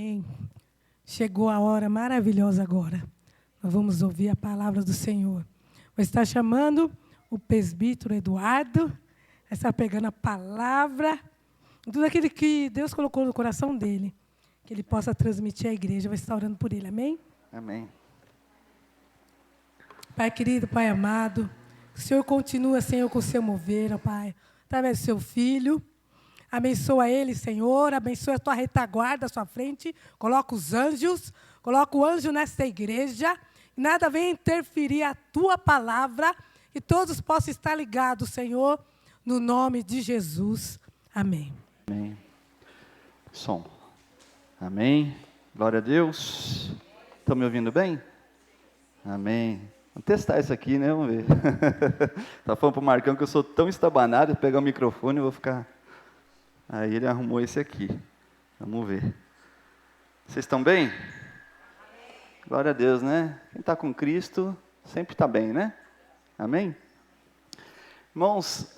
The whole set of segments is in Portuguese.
Amém. Chegou a hora maravilhosa agora. Nós vamos ouvir a palavra do Senhor. Vou estar chamando o presbítero Eduardo. Vai estar pegando a palavra, tudo aquilo que Deus colocou no coração dele, que ele possa transmitir à igreja. Vou estar orando por ele. Amém? Amém. Pai querido, Pai amado, que o Senhor continua, Senhor, com o seu mover, ó Pai, através do seu filho. Abençoa ele, Senhor, abençoa a tua retaguarda à sua frente, coloca os anjos, coloca o anjo nesta igreja, e nada venha interferir a tua palavra, e todos possam estar ligados, Senhor, no nome de Jesus. Amém. Amém. Som. Amém. Glória a Deus. Estão me ouvindo bem? Amém. Vamos testar isso aqui, né? Vamos ver. Tá falando para o Marcão que eu sou tão estabanado, pegar o microfone e vou ficar... Aí ele arrumou esse aqui. Vamos ver. Vocês estão bem? Glória a Deus, né? Quem está com Cristo sempre está bem, né? Amém? Irmãos,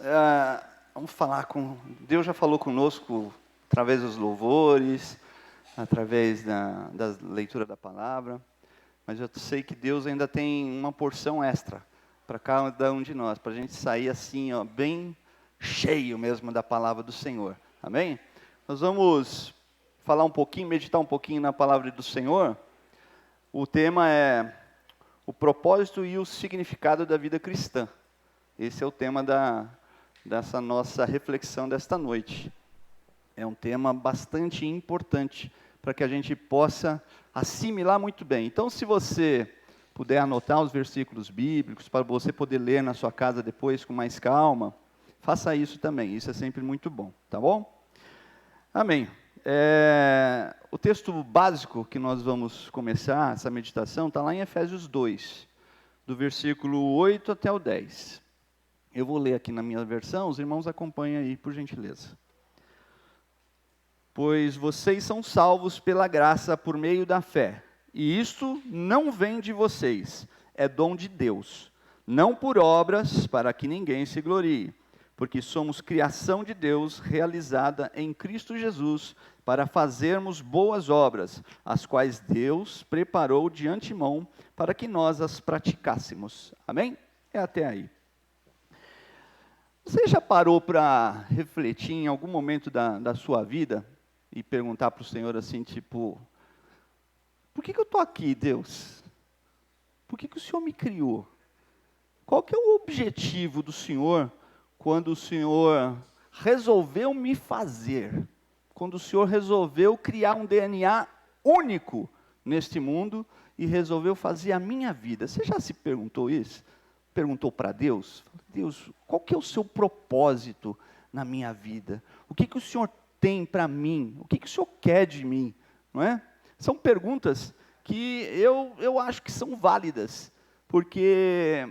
vamos falar com... Deus já falou conosco através dos louvores, através da leitura da palavra, mas eu sei que Deus ainda tem uma porção extra para cada um de nós, para a gente sair assim, ó, bem cheio mesmo da palavra do Senhor. Amém? Nós vamos falar um pouquinho, meditar um pouquinho na palavra do Senhor. O tema é o propósito e o significado da vida cristã. Esse é o tema dessa nossa reflexão desta noite. É um tema bastante importante para que a gente possa assimilar muito bem. Então, se você puder anotar os versículos bíblicos, para você poder ler na sua casa depois com mais calma, faça isso também. Isso é sempre muito bom, tá bom? Amém. O texto básico que nós vamos começar essa meditação está lá em Efésios 2, do versículo 8 até o 10. Eu vou ler aqui na minha versão, os irmãos acompanhem aí, por gentileza. Pois vocês são salvos pela graça por meio da fé, e isto não vem de vocês, é dom de Deus, não por obras, para que ninguém se glorie, porque somos criação de Deus, realizada em Cristo Jesus, para fazermos boas obras, as quais Deus preparou de antemão, para que nós as praticássemos. Amém? É até aí. Você já parou para refletir em algum momento da sua vida e perguntar para o Senhor assim, tipo, por que eu estou aqui, Deus? Por que o Senhor me criou? Qual que é o objetivo do Senhor quando o Senhor resolveu me fazer? Quando o Senhor resolveu criar um DNA único neste mundo e resolveu fazer a minha vida? Você já se perguntou isso? Perguntou para Deus? Deus, qual que é o seu propósito na minha vida? O que o Senhor tem para mim? O que o Senhor quer de mim? Não é? São perguntas que eu acho que são válidas, porque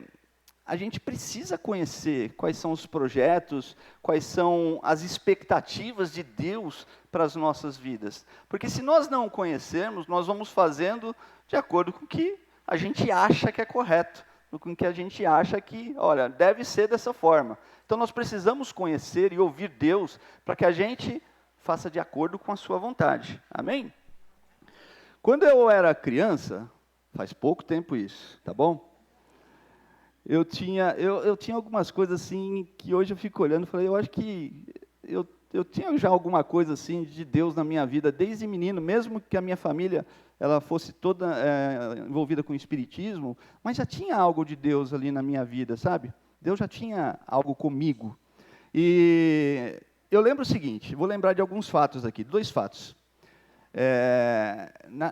a gente precisa conhecer quais são os projetos, quais são as expectativas de Deus para as nossas vidas. Porque se nós não conhecermos, nós vamos fazendo de acordo com o que a gente acha que é correto, com o que a gente acha que, olha, deve ser dessa forma. Então nós precisamos conhecer e ouvir Deus para que a gente faça de acordo com a sua vontade. Amém? Quando eu era criança, faz pouco tempo isso, tá bom? Eu tinha algumas coisas assim, que hoje eu fico olhando e falei, eu acho que eu tinha já alguma coisa assim de Deus na minha vida, desde menino, mesmo que a minha família ela fosse toda envolvida com o espiritismo, mas já tinha algo de Deus ali na minha vida, sabe? Deus já tinha algo comigo. E eu lembro o seguinte, vou lembrar de alguns fatos aqui, 2 fatos.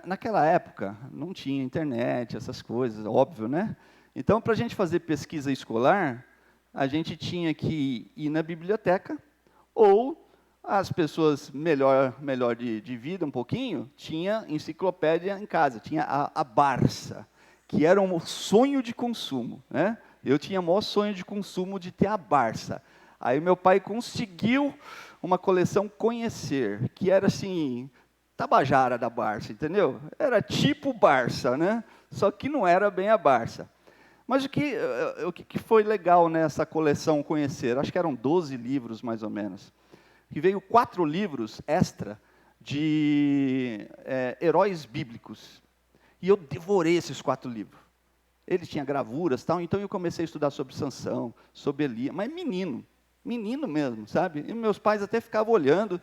Naquela época, não tinha internet, essas coisas, óbvio, né? Então, para a gente fazer pesquisa escolar, a gente tinha que ir na biblioteca, ou as pessoas melhor de vida um pouquinho, tinha enciclopédia em casa, tinha a Barça, que era um sonho de consumo, né? Eu tinha o maior sonho de consumo de ter a Barça. Aí meu pai conseguiu uma coleção Conhecer, que era assim, Tabajara da Barça, entendeu? Era tipo Barça, né? Só que não era bem a Barça. Mas o que foi legal nessa coleção Conhecer? Acho que eram 12 livros, mais ou menos. Que veio 4 livros extra de heróis bíblicos. E eu devorei esses 4 livros. Ele tinha gravuras e tal, então eu comecei a estudar sobre Sansão, sobre Elias, mas menino mesmo, sabe? E meus pais até ficavam olhando,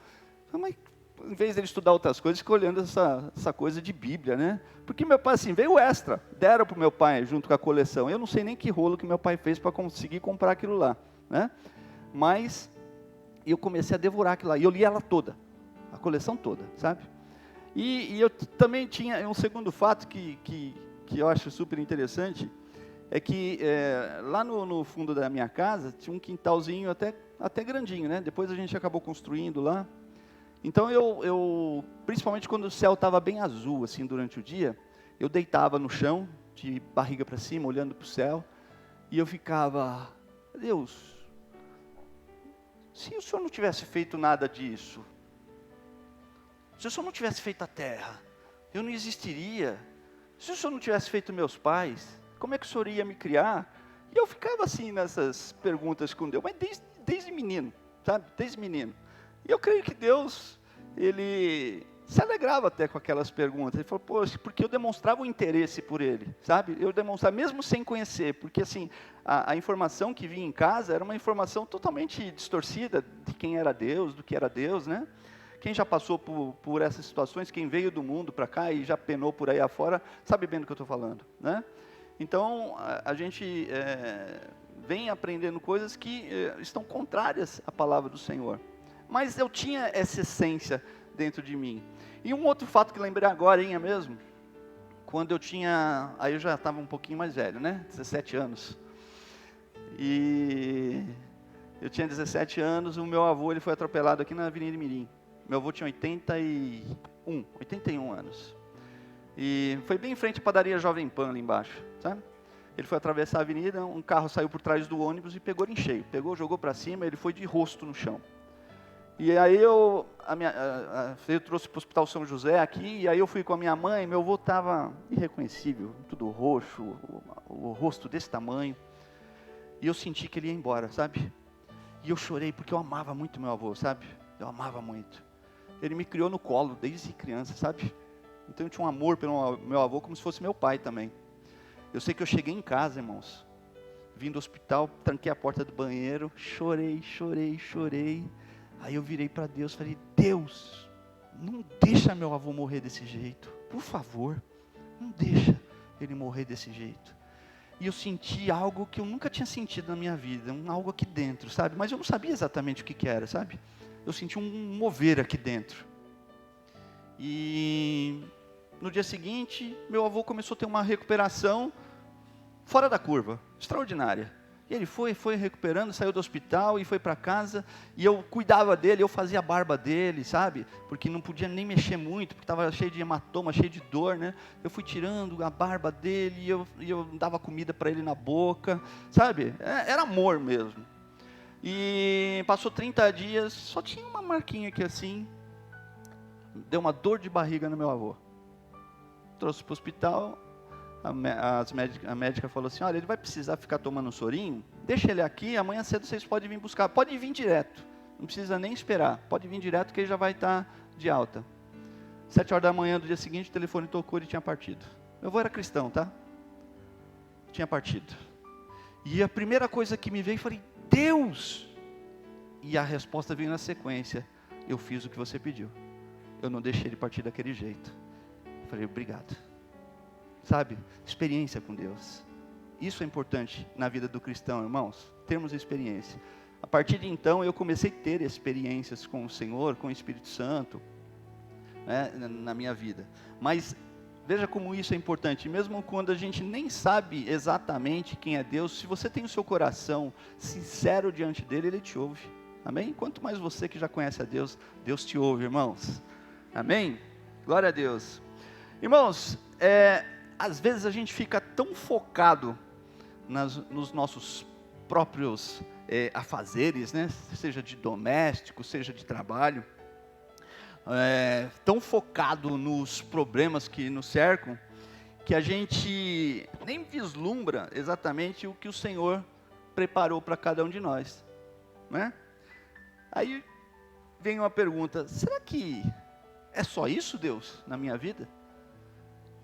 mas em vez de ele estudar outras coisas, ficou olhando essa coisa de Bíblia, né? Porque meu pai, assim, veio extra, deram para o meu pai junto com a coleção. Eu não sei nem que rolo que meu pai fez para conseguir comprar aquilo lá, né? Mas eu comecei a devorar aquilo lá, e eu li ela toda, a coleção toda, sabe? E eu também tinha um segundo fato que eu acho super interessante, é que lá no fundo da minha casa tinha um quintalzinho até grandinho, né? Depois a gente acabou construindo lá. Então eu principalmente quando o céu estava bem azul, assim, durante o dia, eu deitava no chão, de barriga para cima, olhando para o céu, e eu ficava, Deus, se o Senhor não tivesse feito nada disso, se o Senhor não tivesse feito a terra, eu não existiria. Se o Senhor não tivesse feito meus pais, como é que o Senhor ia me criar? E eu ficava assim nessas perguntas com Deus, mas desde menino, sabe? Desde menino. E eu creio que Deus, Ele se alegrava até com aquelas perguntas. Ele falou, poxa, porque eu demonstrava um interesse por Ele, sabe? Eu demonstrava, mesmo sem conhecer, porque assim, a informação que vinha em casa era uma informação totalmente distorcida de quem era Deus, do que era Deus, né? Quem já passou por essas situações, quem veio do mundo para cá e já penou por aí afora, sabe bem do que eu estou falando, né? Então, a gente vem aprendendo coisas que estão contrárias à palavra do Senhor. Mas eu tinha essa essência dentro de mim. E um outro fato que lembrei agora, mesmo, quando eu tinha, aí eu já estava um pouquinho mais velho, né? 17 anos. E eu tinha 17 anos, o meu avô ele foi atropelado aqui na Avenida Mirim. Meu avô tinha 81 anos. E foi bem em frente à padaria Jovem Pan, ali embaixo, sabe? Ele foi atravessar a avenida, um carro saiu por trás do ônibus e pegou ele em cheio. Pegou, jogou para cima, ele foi de rosto no chão. E aí eu trouxe para o Hospital São José aqui, e aí eu fui com a minha mãe, meu avô estava irreconhecível, tudo roxo, o rosto desse tamanho. E eu senti que ele ia embora, sabe? E eu chorei porque eu amava muito meu avô, sabe? Eu amava muito. Ele me criou no colo desde criança, sabe? Então eu tinha um amor pelo meu avô como se fosse meu pai também. Eu sei que eu cheguei em casa, irmãos, vim do hospital, tranquei a porta do banheiro, chorei. Aí eu virei para Deus, falei, Deus, não deixa meu avô morrer desse jeito, por favor, não deixa ele morrer desse jeito. E eu senti algo que eu nunca tinha sentido na minha vida, algo aqui dentro, sabe? Mas eu não sabia exatamente o que era, sabe? Eu senti um mover aqui dentro. E no dia seguinte, meu avô começou a ter uma recuperação fora da curva, extraordinária. E ele foi recuperando, saiu do hospital e foi para casa. E eu cuidava dele, eu fazia a barba dele, sabe? Porque não podia nem mexer muito, porque estava cheio de hematoma, cheio de dor, né? Eu fui tirando a barba dele e eu dava comida para ele na boca, sabe? Era amor mesmo. E passou 30 dias, só tinha uma marquinha aqui assim. Deu uma dor de barriga no meu avô. Trouxe para o hospital. A médica falou assim, olha, ele vai precisar ficar tomando um sorinho, deixa ele aqui, amanhã cedo vocês podem vir buscar, pode vir direto, não precisa nem esperar, pode vir direto que ele já vai estar de alta. 7 horas da manhã do dia seguinte, o telefone tocou e ele tinha partido. Meu avô era cristão, tá? Tinha partido. E a primeira coisa que me veio, eu falei, Deus! E a resposta veio na sequência, eu fiz o que você pediu, eu não deixei ele partir daquele jeito. Eu falei, obrigado. Sabe, experiência com Deus. Isso é importante na vida do cristão, irmãos, termos experiência. A partir de então, eu comecei a ter experiências com o Senhor, com o Espírito Santo, né, na minha vida. Mas, veja como isso é importante, mesmo quando a gente nem sabe exatamente quem é Deus, se você tem o seu coração sincero diante dele, ele te ouve. Amém? Quanto mais você que já conhece a Deus, Deus te ouve, irmãos. Amém? Glória a Deus. Irmãos, às vezes a gente fica tão focado nos nossos próprios afazeres, né? Seja de doméstico, seja de trabalho, tão focado nos problemas que nos cercam, que a gente nem vislumbra exatamente o que o Senhor preparou para cada um de nós, né? Aí vem uma pergunta, será que É só isso, Deus, na minha vida?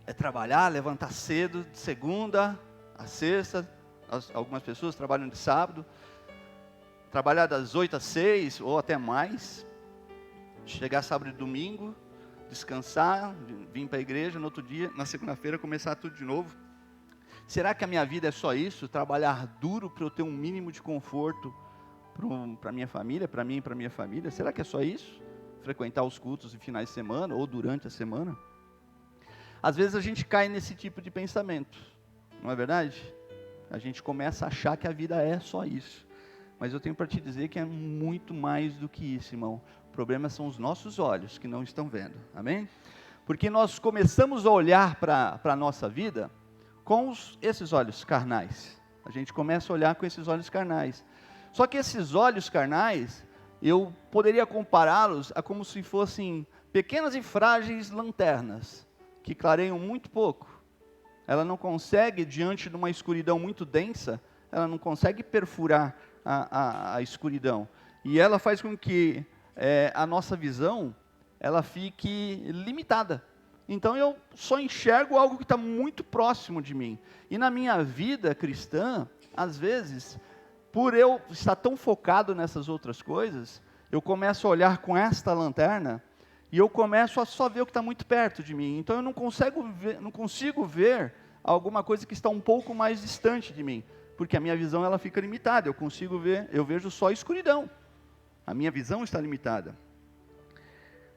É trabalhar, levantar cedo, de segunda a sexta, algumas pessoas trabalham de sábado, trabalhar das 8 às 6 ou até mais, chegar sábado e domingo, descansar, vir para a igreja no outro dia, na segunda-feira começar tudo de novo. Será que a minha vida é só isso? Trabalhar duro para eu ter um mínimo de conforto para minha família, para mim e para minha família? Será que é só isso? Frequentar os cultos de finais de semana ou durante a semana? Às vezes a gente cai nesse tipo de pensamento, não é verdade? A gente começa a achar que a vida é só isso. Mas eu tenho para te dizer que é muito mais do que isso, irmão. O problema são os nossos olhos que não estão vendo, amém? Porque nós começamos a olhar para a nossa vida com esses olhos carnais. A gente começa a olhar com esses olhos carnais. Só que esses olhos carnais, eu poderia compará-los a como se fossem pequenas e frágeis lanternas, que clareiam muito pouco. Ela não consegue, diante de uma escuridão muito densa, ela não consegue perfurar a escuridão. E ela faz com que a nossa visão, ela fique limitada. Então eu só enxergo algo que está muito próximo de mim. E na minha vida cristã, às vezes, por eu estar tão focado nessas outras coisas, eu começo a olhar com esta lanterna e eu começo a só ver o que está muito perto de mim. Então eu não consigo ver alguma coisa que está um pouco mais distante de mim, porque a minha visão ela fica limitada. Eu vejo só escuridão. A minha visão está limitada.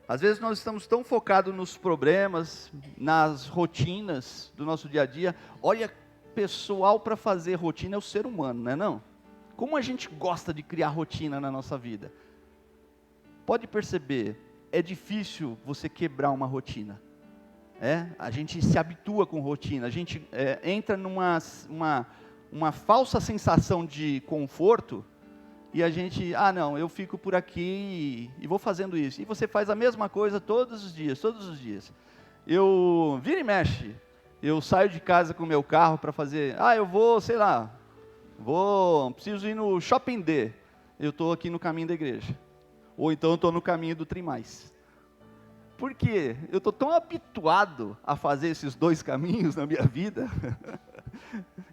Às vezes nós estamos tão focados nos problemas, nas rotinas do nosso dia a dia. Olha, pessoal, para fazer rotina é o ser humano, não é não? Como a gente gosta de criar rotina na nossa vida. Pode perceber, é difícil você quebrar uma rotina. A gente se habitua com rotina, a gente entra numa uma falsa sensação de conforto, e a gente, não, eu fico por aqui e vou fazendo isso. E você faz a mesma coisa todos os dias. Eu, vira e mexe, eu saio de casa com o meu carro para fazer, eu vou, sei lá, preciso ir no Shopping D, eu estou aqui no caminho da igreja. Ou então eu estou no caminho do Trimais. Por quê? Eu estou tão habituado a fazer esses dois caminhos na minha vida,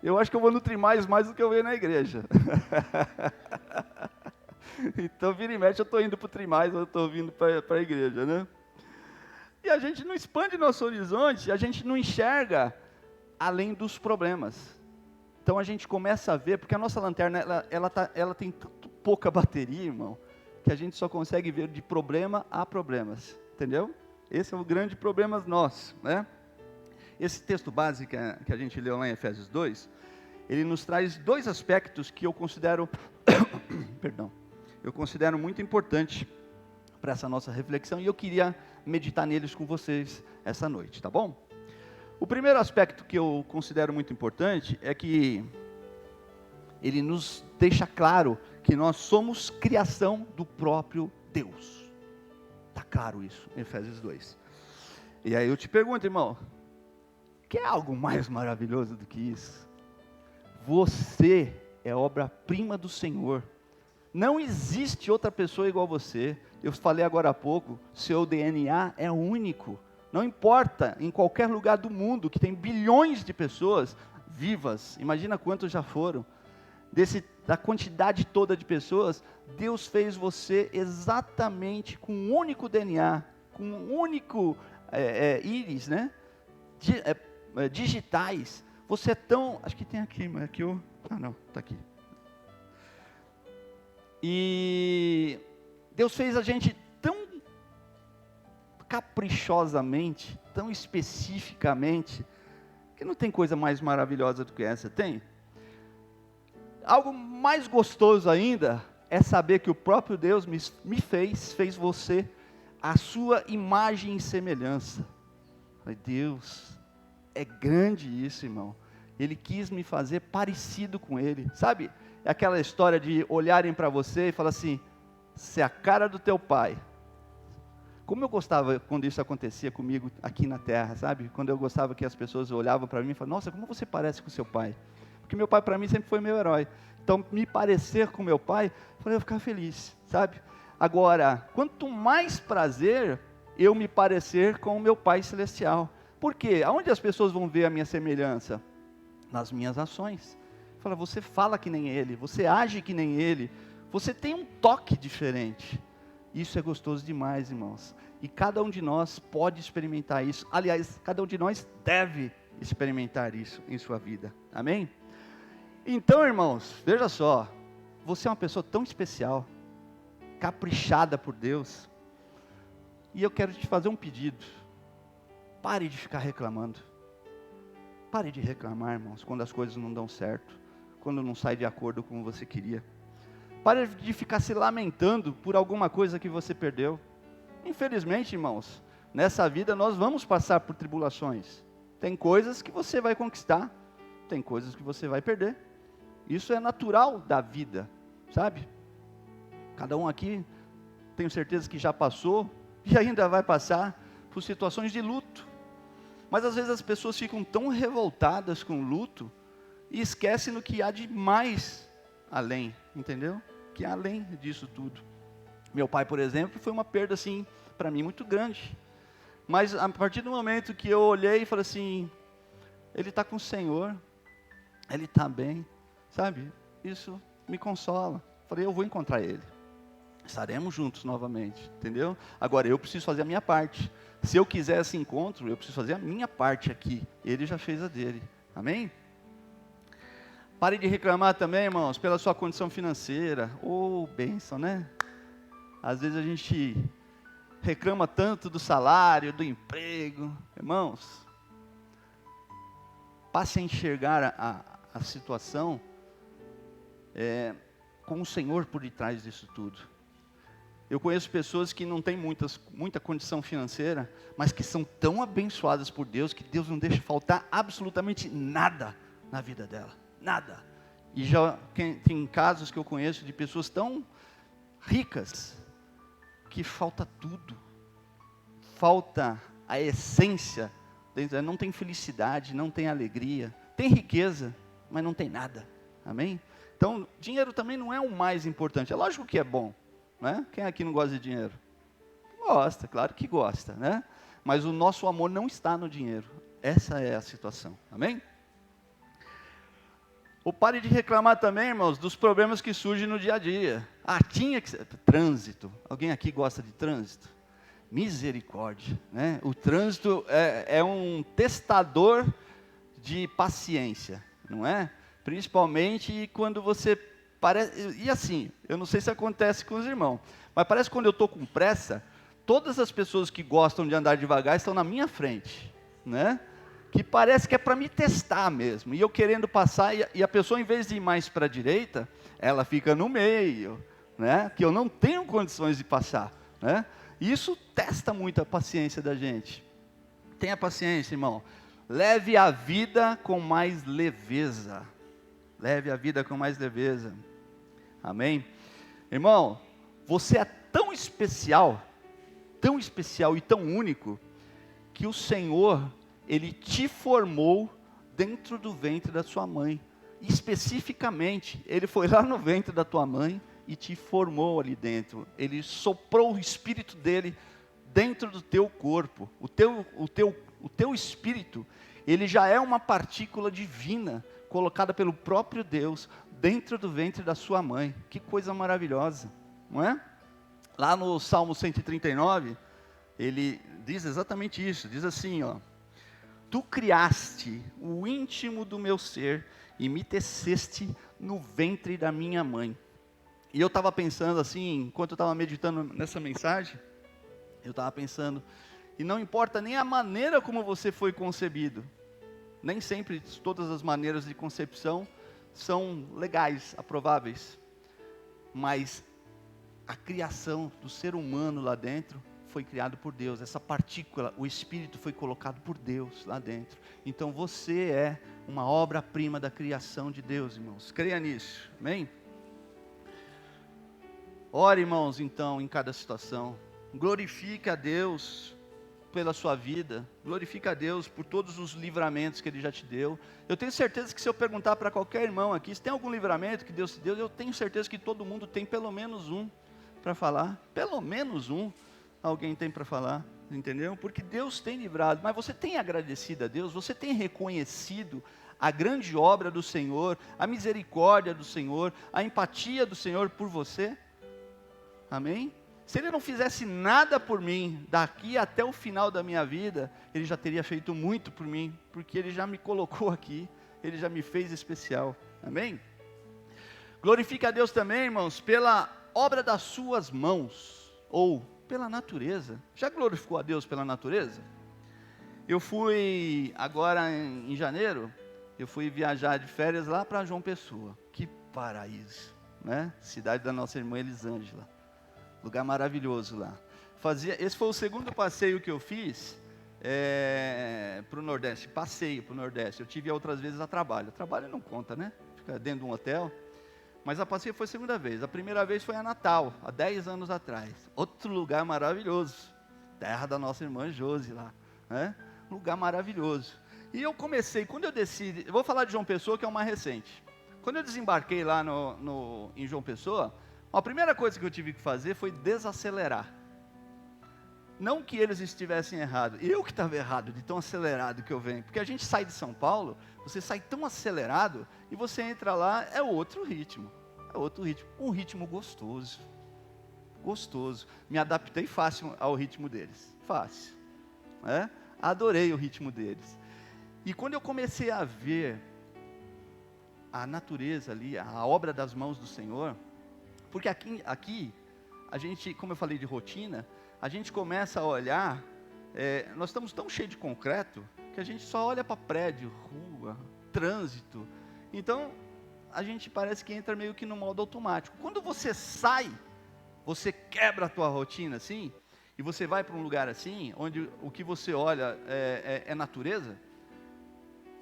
eu acho que eu vou no Trimais mais do que eu venho na igreja. Então, vira e mexe, eu estou indo para o Trimais, eu estou vindo para a igreja, né? E a gente não expande nosso horizonte, a gente não enxerga além dos problemas. Então, a gente começa a ver, porque a nossa lanterna, ela tem tanto pouca bateria, irmão, que a gente só consegue ver de problema a problemas, entendeu? Esse é o grande problema nosso, né? Esse texto básico que a gente leu lá em Efésios 2, ele nos traz dois aspectos que eu considero, eu considero muito importante para essa nossa reflexão, e eu queria meditar neles com vocês essa noite, tá bom? O primeiro aspecto que eu considero muito importante é que ele nos deixa claro que nós somos criação do próprio Deus. Está claro isso em Efésios 2. E aí eu te pergunto, irmão, quer algo mais maravilhoso do que isso? Você é obra-prima do Senhor. Não existe outra pessoa igual a você. Eu falei agora há pouco, seu DNA é único. Não importa, em qualquer lugar do mundo, que tem bilhões de pessoas vivas, imagina quantos já foram, da quantidade toda de pessoas, Deus fez você exatamente com um único DNA, com um único íris, né? Digitais. Você é tão, acho que tem aqui, mas aqui eu, não, está aqui. E Deus fez a gente tão caprichosamente, tão especificamente, que não tem coisa mais maravilhosa do que essa, tem? Algo mais gostoso ainda é saber que o próprio Deus me fez você, a sua imagem e semelhança. Falei, Deus, é grande isso, irmão. Ele quis me fazer parecido com Ele. Sabe, é aquela história de olharem para você e falar assim, você é a cara do teu pai. Como eu gostava quando isso acontecia comigo aqui na terra, sabe? Quando eu gostava que as pessoas olhavam para mim e falavam, nossa, como você parece com seu pai? Porque meu pai para mim sempre foi meu herói. Então, me parecer com meu pai, eu falei, eu vou ficar feliz, sabe? Agora, quanto mais prazer eu me parecer com o meu Pai Celestial. Por quê? Aonde as pessoas vão ver a minha semelhança? Nas minhas ações. Fala, você fala que nem Ele, você age que nem Ele, você tem um toque diferente. Isso é gostoso demais, irmãos. E cada um de nós pode experimentar isso. Aliás, cada um de nós deve experimentar isso em sua vida. Amém? Então, irmãos, veja só. Você é uma pessoa tão especial, caprichada por Deus. E eu quero te fazer um pedido. Pare de ficar reclamando. Pare de reclamar, irmãos, quando as coisas não dão certo. Quando não sai de acordo com o que você queria. Pare de ficar se lamentando por alguma coisa que você perdeu. Infelizmente, irmãos, nessa vida nós vamos passar por tribulações. Tem coisas que você vai conquistar, tem coisas que você vai perder. Isso é natural da vida, sabe? Cada um aqui, tenho certeza que já passou e ainda vai passar por situações de luto. Mas às vezes as pessoas ficam tão revoltadas com o luto e esquecem no que há de mais além, entendeu? Que há além disso tudo. Meu pai, por exemplo, foi uma perda assim, para mim, muito grande. Mas a partir do momento que eu olhei e falei assim, ele está com o Senhor, ele está bem, sabe? Isso me consola. Falei, eu vou encontrar ele. Estaremos juntos novamente, entendeu? Agora, eu preciso fazer a minha parte. Se eu quiser esse encontro, eu preciso fazer a minha parte aqui. Ele já fez a dele. Amém? Pare de reclamar também, irmãos, pela sua condição financeira. Oh, bênção, né? Às vezes a gente reclama tanto do salário, do emprego. Irmãos, passe a enxergar a situação com o Senhor por detrás disso tudo. Eu conheço pessoas que não têm muita condição financeira, mas que são tão abençoadas por Deus, que Deus não deixa faltar absolutamente nada na vida dela. Nada. E já tem casos que eu conheço de pessoas tão ricas, que falta tudo. Falta a essência. Não tem felicidade, não tem alegria. Tem riqueza, mas não tem nada. Amém? Então, dinheiro também não é o mais importante. É lógico que é bom, né? Quem aqui não gosta de dinheiro? Gosta, claro que gosta, né? Mas o nosso amor não está no dinheiro. Essa é a situação. Amém? Ou pare de reclamar também, irmãos, dos problemas que surgem no dia a dia. Tinha que ser. Trânsito. Alguém aqui gosta de trânsito? Misericórdia, né? O trânsito é um testador de paciência, não é? Principalmente quando você parece... E assim, eu não sei se acontece com os irmãos, mas parece que quando eu estou com pressa, todas as pessoas que gostam de andar devagar estão na minha frente, né? Que parece que é para me testar mesmo, e eu querendo passar, e a pessoa, em vez de ir mais para a direita, ela fica no meio, né? Que eu não tenho condições de passar, né? E isso testa muito a paciência da gente. Tenha paciência, irmão. Leve a vida com mais leveza. Leve a vida com mais leveza. Amém? Irmão, você é tão especial e tão único, que o Senhor, Ele te formou dentro do ventre da sua mãe. Especificamente, Ele foi lá no ventre da tua mãe e te formou ali dentro. Ele soprou o Espírito dele dentro do teu corpo. O teu Espírito, ele já é uma partícula divina, colocada pelo próprio Deus, dentro do ventre da sua mãe. Que coisa maravilhosa, não é? Lá no Salmo 139, ele diz exatamente isso, diz assim, ó: Tu criaste o íntimo do meu ser e me teceste no ventre da minha mãe. E eu estava pensando assim, enquanto eu estava meditando nessa mensagem, eu estava pensando, e não importa nem a maneira como você foi concebido, nem sempre todas as maneiras de concepção são legais, aprováveis, mas a criação do ser humano lá dentro foi criado por Deus. Essa partícula, o Espírito, foi colocado por Deus lá dentro. Então você é uma obra-prima da criação de Deus, irmãos. Creia nisso, amém? Ore, irmãos, então, em cada situação. Glorifique a Deus pela sua vida. Glorifique a Deus por todos os livramentos que Ele já te deu. Eu tenho certeza que se eu perguntar para qualquer irmão aqui, se tem algum livramento que Deus te deu, eu tenho certeza que todo mundo tem pelo menos um para falar. Pelo menos um alguém tem para falar. entendeu? Porque Deus tem livrado, mas você tem agradecido a Deus? Você tem reconhecido a grande obra do Senhor, a misericórdia do Senhor, a empatia do Senhor por você? Amém? Se Ele não fizesse nada por mim, daqui até o final da minha vida, Ele já teria feito muito por mim, porque Ele já me colocou aqui, Ele já me fez especial. Amém? Glorifica a Deus também, irmãos, pela obra das suas mãos, ou pela natureza. Já glorificou a Deus pela natureza? Eu fui, agora em janeiro, eu fui viajar de férias lá para João Pessoa. Que paraíso, né? Cidade da nossa irmã Elisângela. Lugar maravilhoso lá. Esse foi o segundo passeio que eu fiz para o Nordeste. Passeio para o Nordeste. Eu tive outras vezes a trabalho. Trabalho não conta, né? Fica dentro de um hotel. Mas a passeio foi a segunda vez. A primeira vez foi a Natal, há 10 anos atrás. Outro lugar maravilhoso. Terra da nossa irmã Josi lá. Né? Lugar maravilhoso. E eu comecei, quando eu desci, eu vou falar de João Pessoa, que é uma recente. Quando eu desembarquei lá em João Pessoa, a primeira coisa que eu tive que fazer foi desacelerar. Não que eles estivessem errados, eu que estava errado de tão acelerado que eu venho. Porque a gente sai de São Paulo, você sai tão acelerado, e você entra lá, é outro ritmo. É outro ritmo, um ritmo gostoso. Gostoso. Me adaptei fácil ao ritmo deles, fácil. Adorei o ritmo deles. E quando eu comecei a ver a natureza ali, a obra das mãos do Senhor, porque aqui a gente, como eu falei de rotina, a gente começa a olhar, nós estamos tão cheios de concreto, que a gente só olha para prédio, rua, trânsito. Então, a gente parece que entra meio que no modo automático. Quando você sai, você quebra a tua rotina assim, e você vai para um lugar assim, onde o que você olha é natureza,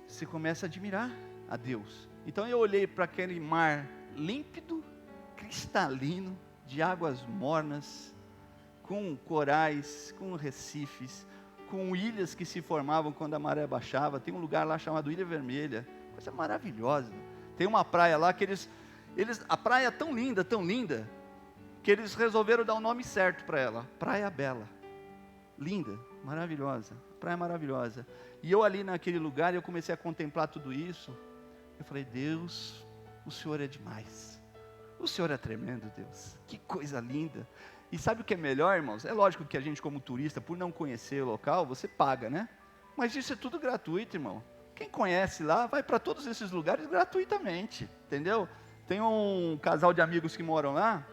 você começa a admirar a Deus. Então eu olhei para aquele mar límpido, cristalino, de águas mornas, com corais, com recifes, com ilhas que se formavam quando a maré baixava. Tem um lugar lá chamado Ilha Vermelha, coisa maravilhosa. Tem uma praia lá que a praia é tão linda, que eles resolveram dar o nome certo para ela, Praia Bela. Linda, maravilhosa, praia maravilhosa. E eu ali naquele lugar, eu comecei a contemplar tudo isso. Eu falei, Deus, o Senhor é demais. O Senhor é tremendo, Deus. Que coisa linda. E sabe o que é melhor, irmãos? É lógico que a gente como turista, por não conhecer o local, você paga, né? Mas isso é tudo gratuito, irmão. Quem conhece lá, vai para todos esses lugares gratuitamente, entendeu? Tem um casal de amigos que moram lá,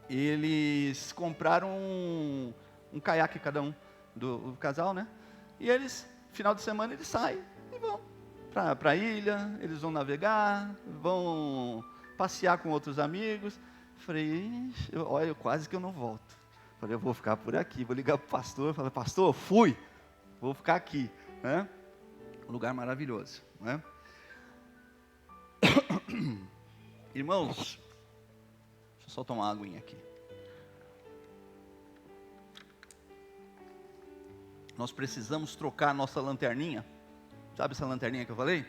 eles compraram um caiaque cada um, do casal, né? E eles, final de semana, eles saem e vão para a ilha, eles vão navegar, vão passear com outros amigos. Falei, olha, quase que eu não volto. Falei, eu vou ficar por aqui, vou ligar para o pastor. Falei, pastor, fui, vou ficar aqui, né? Um lugar maravilhoso, né? Irmãos, deixa eu só tomar uma aguinha aqui. Nós precisamos trocar a nossa lanterninha, sabe essa lanterninha que eu falei?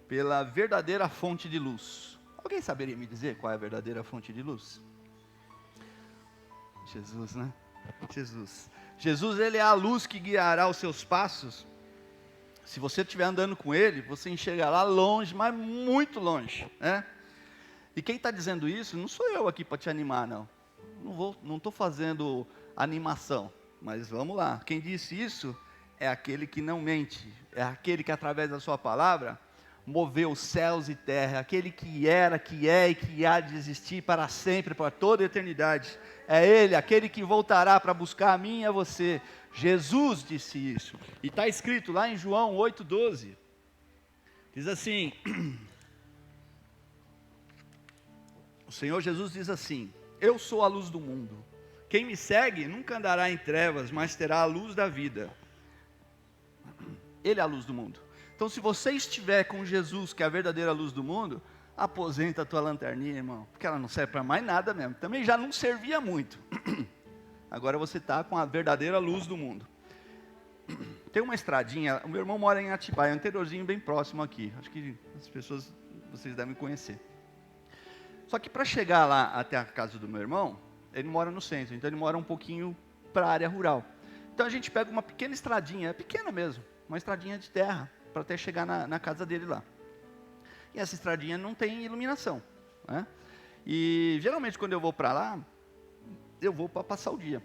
Pela verdadeira fonte de luz. Alguém saberia me dizer qual é a verdadeira fonte de luz? Jesus, né? Jesus, Ele é a luz que guiará os seus passos. Se você estiver andando com Ele, você enxergará longe, mas muito longe, né? E quem está dizendo isso, não sou eu aqui para te animar, não. Não estou fazendo animação, mas vamos lá. Quem disse isso é aquele que não mente, é aquele que através da sua palavra moveu céus e terra, aquele que era, que é e que há de existir para sempre, para toda a eternidade. É Ele, aquele que voltará para buscar a mim e a você. Jesus disse isso. E está escrito lá em João 8,12. Diz assim, o Senhor Jesus diz assim, eu sou a luz do mundo. Quem me segue nunca andará em trevas, mas terá a luz da vida. Ele é a luz do mundo. Então, se você estiver com Jesus, que é a verdadeira luz do mundo, aposenta a tua lanterninha, irmão, porque ela não serve para mais nada mesmo. Também já não servia muito. Agora você está com a verdadeira luz do mundo. Tem uma estradinha, o meu irmão mora em Atibaia, um interiorzinho bem próximo aqui. Acho que as pessoas, vocês devem conhecer. Só que para chegar lá até a casa do meu irmão, ele mora no centro, então ele mora um pouquinho para a área rural. Então a gente pega uma pequena estradinha, é pequena mesmo, uma estradinha de terra, para até chegar na casa dele lá. E essa estradinha não tem iluminação, né? E geralmente quando eu vou para lá, eu vou para passar o dia.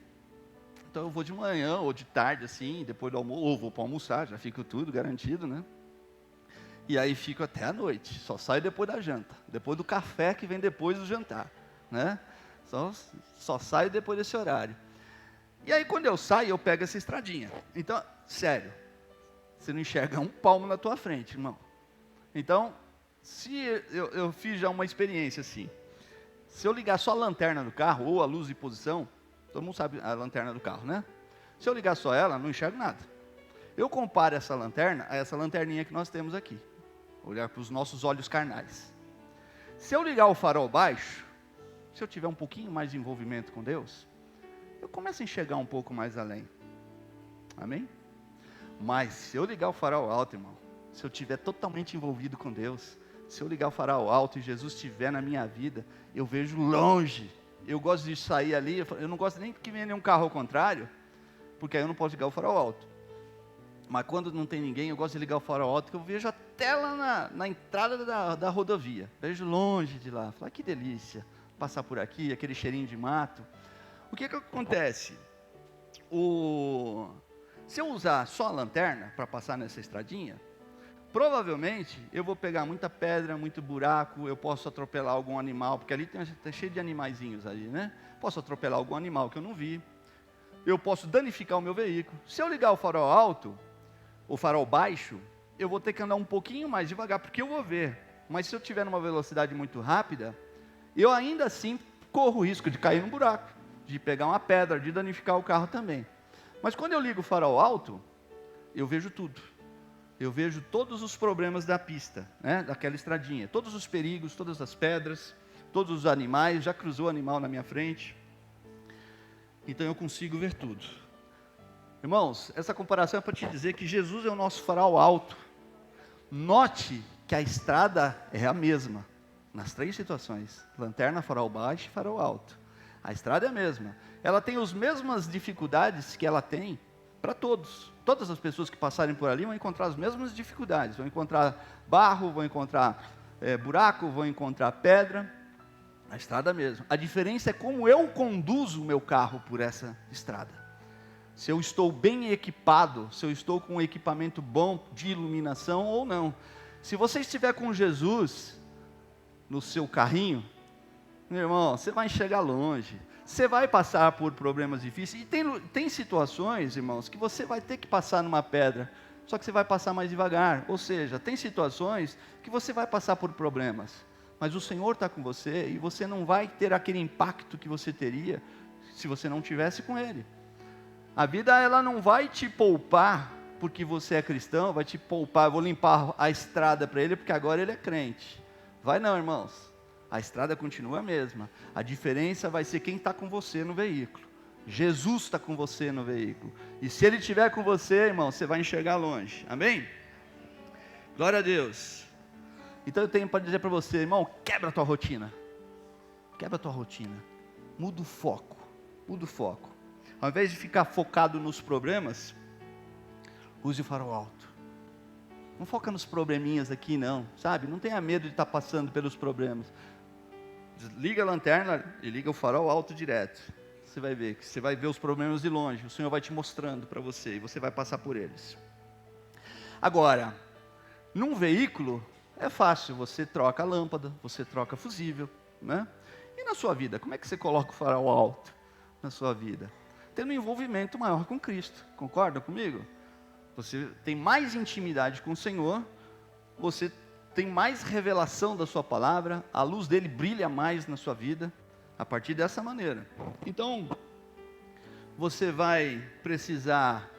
Então eu vou de manhã ou de tarde, assim, depois do almoço, ou vou para almoçar, já fico tudo garantido, né? E aí fico até a noite, só saio depois da janta, depois do café que vem depois do jantar, né? Só saio depois desse horário. E aí quando eu saio, eu pego essa estradinha. Então, sério, você não enxerga um palmo na tua frente, irmão. Então, se eu fiz já uma experiência assim, se eu ligar só a lanterna do carro, ou a luz de posição, todo mundo sabe a lanterna do carro, né? Se eu ligar só ela, não enxergo nada. Eu comparo essa lanterna a essa lanterninha que nós temos aqui. Olhar para os nossos olhos carnais. Se eu ligar o farol baixo, se eu tiver um pouquinho mais de envolvimento com Deus, eu começo a enxergar um pouco mais além. Amém? Mas se eu ligar o farol alto, irmão, se eu estiver totalmente envolvido com Deus, se eu ligar o farol alto e Jesus estiver na minha vida, eu vejo longe. Eu gosto de sair ali, eu não gosto nem que venha nenhum carro ao contrário, porque aí eu não posso ligar o farol alto. Mas quando não tem ninguém, eu gosto de ligar o farol alto, que eu vejo até lá na entrada da rodovia. Vejo longe de lá. Falo, que delícia, passar por aqui, aquele cheirinho de mato. O que acontece? Se eu usar só a lanterna para passar nessa estradinha, provavelmente eu vou pegar muita pedra, muito buraco, eu posso atropelar algum animal, porque ali tá cheio de animaizinhos ali, né? Posso atropelar algum animal que eu não vi. Eu posso danificar o meu veículo. Se eu ligar o farol alto, o farol baixo, eu vou ter que andar um pouquinho mais devagar, porque eu vou ver. Mas se eu tiver numa velocidade muito rápida, eu ainda assim corro o risco de cair num buraco, de pegar uma pedra, de danificar o carro também. Mas quando eu ligo o farol alto, eu vejo tudo. Eu vejo todos os problemas da pista, né, daquela estradinha, todos os perigos, todas as pedras, todos os animais, já cruzou animal na minha frente. Então eu consigo ver tudo. Irmãos, essa comparação é para te dizer que Jesus é o nosso farol alto. Note que a estrada é a mesma, nas três situações, lanterna, farol baixo e farol alto. A estrada é a mesma, ela tem as mesmas dificuldades que ela tem para todos. Todas as pessoas que passarem por ali vão encontrar as mesmas dificuldades, vão encontrar barro, vão encontrar buraco, vão encontrar pedra. A estrada mesmo. A diferença é como eu conduzo o meu carro por essa estrada. Se eu estou bem equipado, se eu estou com um equipamento bom de iluminação ou não. Se você estiver com Jesus no seu carrinho, meu irmão, você vai enxergar longe. Você vai passar por problemas difíceis. E tem situações, irmãos, que você vai ter que passar numa pedra, só que você vai passar mais devagar. Ou seja, tem situações que você vai passar por problemas, mas o Senhor está com você e você não vai ter aquele impacto que você teria se você não estivesse com Ele. A vida, ela não vai te poupar porque você é cristão, vai te poupar, eu vou limpar a estrada para Ele porque agora Ele é crente. Vai não, irmãos. A estrada continua a mesma. A diferença vai ser quem está com você no veículo. Jesus está com você no veículo. E se Ele estiver com você, irmão, você vai enxergar longe. Amém? Glória a Deus. Então eu tenho para dizer para você, irmão, quebra a tua rotina. Quebra a tua rotina. Muda o foco. Muda o foco. Ao invés de ficar focado nos problemas, use o farol alto. Não foca nos probleminhas aqui não, sabe? Não tenha medo de estar passando pelos problemas. Liga a lanterna e liga o farol alto direto. Você vai ver, você vai ver os problemas de longe. O Senhor vai te mostrando para você e você vai passar por eles. Agora, num veículo, é fácil, você troca a lâmpada, você troca fusível, né? E na sua vida, como é que você coloca o farol alto na sua vida? Tendo um envolvimento maior com Cristo, concorda comigo? Você tem mais intimidade com o Senhor, você tem mais revelação da sua palavra, a luz dele brilha mais na sua vida, a partir dessa maneira. Então, você vai precisar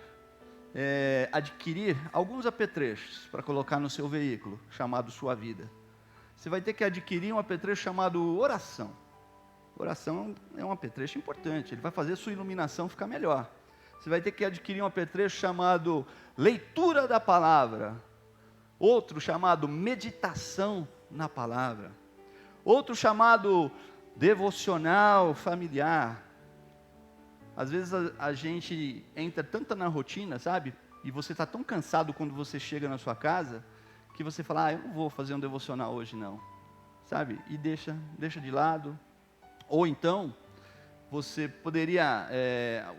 adquirir alguns apetrechos para colocar no seu veículo, chamado sua vida. Você vai ter que adquirir um apetrecho chamado oração. Oração é um apetrecho importante, ele vai fazer a sua iluminação ficar melhor. Você vai ter que adquirir um apetrecho chamado leitura da palavra, outro chamado meditação na palavra, outro chamado devocional familiar. Às vezes a gente entra tanto na rotina, sabe? E você está tão cansado quando você chega na sua casa, que você fala, eu não vou fazer um devocional hoje não, sabe? E deixa de lado. Ou então, você poderia,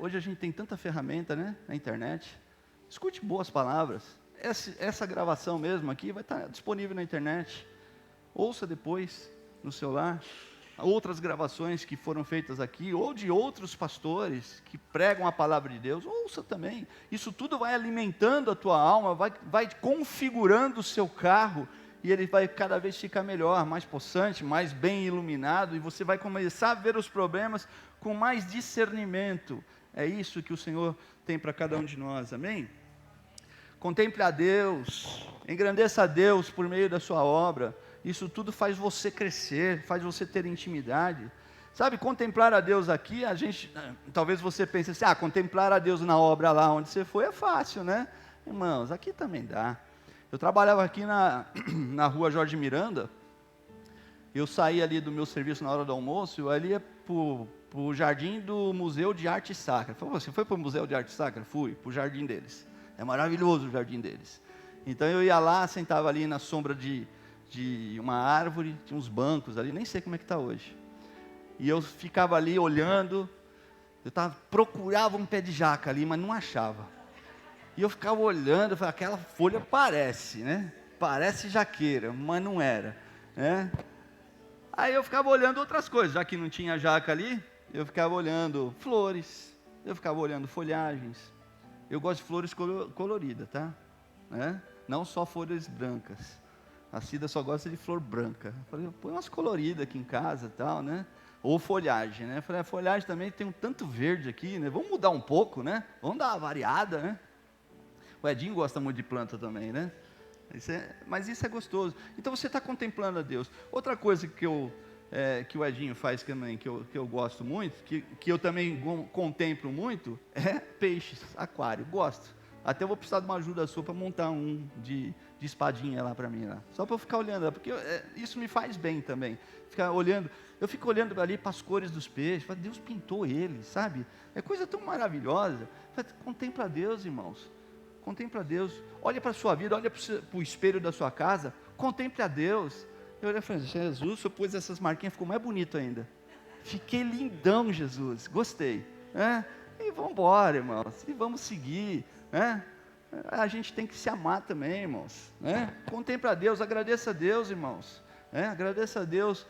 hoje a gente tem tanta ferramenta, né, na internet, escute boas palavras, essa gravação mesmo aqui vai estar disponível na internet, ouça depois no celular, outras gravações que foram feitas aqui, ou de outros pastores que pregam a palavra de Deus, ouça também. Isso tudo vai alimentando a tua alma, vai configurando o seu carro, e ele vai cada vez ficar melhor, mais possante, mais bem iluminado, e você vai começar a ver os problemas com mais discernimento. É isso que o Senhor tem para cada um de nós, amém? Contemple a Deus, engrandeça a Deus por meio da sua obra. Isso tudo faz você crescer, faz você ter intimidade. Sabe, contemplar a Deus aqui, talvez você pense assim, contemplar a Deus na obra lá onde você foi é fácil, né? Irmãos, aqui também dá. Eu trabalhava aqui na rua Jorge Miranda, eu saí ali do meu serviço na hora do almoço, eu ali ia para o jardim do Museu de Arte Sacra. Você foi para o Museu de Arte Sacra? Fui, para o jardim deles. É maravilhoso o jardim deles. Então eu ia lá, sentava ali na sombra de uma árvore, tinha uns bancos ali, nem sei como é que está hoje. E eu ficava ali olhando, procurava um pé de jaca ali, mas não achava. E eu ficava olhando, falei, aquela folha parece, né? Parece jaqueira, mas não era, né? Aí eu ficava olhando outras coisas, já que não tinha jaca ali, eu ficava olhando flores, eu ficava olhando folhagens. Eu gosto de flores coloridas, tá? Né? Não só folhas brancas. A Cida só gosta de flor branca. Eu falei, põe umas coloridas aqui em casa e tal, né? Ou folhagem, né? Eu falei, a folhagem também tem um tanto verde aqui, né? Vamos mudar um pouco, né? Vamos dar uma variada, né? O Edinho gosta muito de planta também, né? Mas isso é gostoso. Então você está contemplando a Deus. Outra coisa que o Edinho faz também, que eu gosto muito, que eu também contemplo muito, é peixes, aquário. Gosto. Até eu vou precisar de uma ajuda sua para montar um de espadinha lá para mim, lá. Só para eu ficar olhando, porque isso me faz bem também. Ficar olhando, eu fico olhando ali para as cores dos peixes, falo, Deus pintou eles, sabe? É coisa tão maravilhosa. Contempla a Deus, irmãos. Contemple a Deus. Olha para a sua vida, olha para o espelho da sua casa, contemple a Deus. Eu olhei e falei, Jesus, eu pus essas marquinhas, ficou mais bonito ainda. Fiquei lindão, Jesus, gostei. E vamos embora, irmãos, e vamos seguir. A gente tem que se amar também, irmãos. Contemple a Deus, agradeça a Deus, irmãos. Agradeça a Deus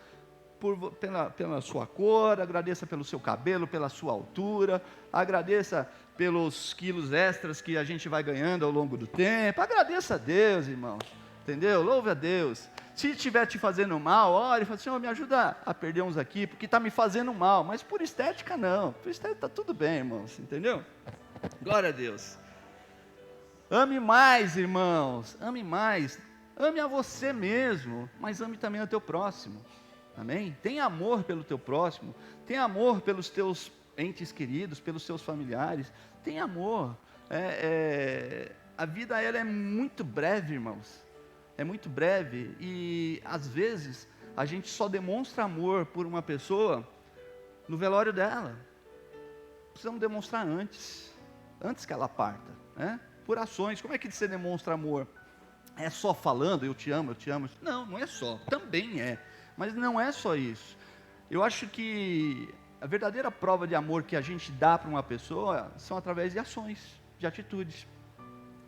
pela sua cor, agradeça pelo seu cabelo, pela sua altura, agradeça pelos quilos extras que a gente vai ganhando ao longo do tempo, agradeça a Deus, irmãos, entendeu? Louve a Deus. Se estiver te fazendo mal, ore e fala, Senhor, me ajuda a perder uns aqui, porque está me fazendo mal, mas por estética não, por estética está tudo bem, irmãos, entendeu? Glória a Deus. Ame mais, irmãos, ame mais, ame a você mesmo, mas ame também ao teu próximo. Amém? Tenha amor pelo teu próximo, tenha amor pelos teus entes queridos, pelos seus familiares, tenha amor. A vida ela é muito breve, irmãos, é muito breve, e às vezes a gente só demonstra amor por uma pessoa no velório dela. Precisamos demonstrar antes que ela parta, né? Por ações. Como é que você demonstra amor? É só falando, eu te amo, eu te amo? Não, não é só, também é. Mas não é só isso. Eu acho que a verdadeira prova de amor que a gente dá para uma pessoa são através de ações, de atitudes.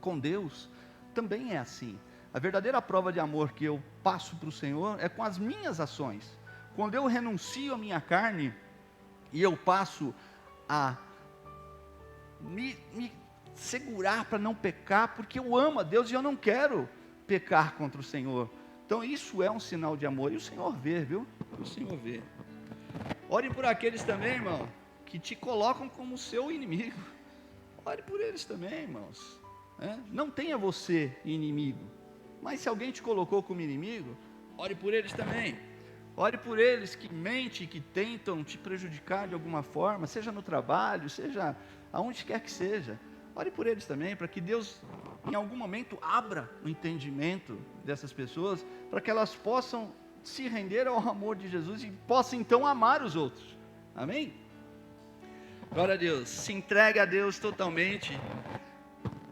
Com Deus também é assim. A verdadeira prova de amor que eu passo para o Senhor é com as minhas ações. Quando eu renuncio à minha carne e eu passo a me segurar para não pecar, porque eu amo a Deus e eu não quero pecar contra o Senhor. Então isso é um sinal de amor, e o Senhor vê, viu? O Senhor vê. Ore por aqueles também, irmão, que te colocam como seu inimigo. Ore por eles também, irmãos. Não tenha você inimigo, mas se alguém te colocou como inimigo, ore por eles também. Ore por eles que mentem, que tentam te prejudicar de alguma forma, seja no trabalho, seja aonde quer que seja. Ore por eles também, para que Deus, em algum momento, abra o entendimento dessas pessoas, para que elas possam se render ao amor de Jesus e possam, então, amar os outros. Amém? Glória a Deus. Se entregue a Deus totalmente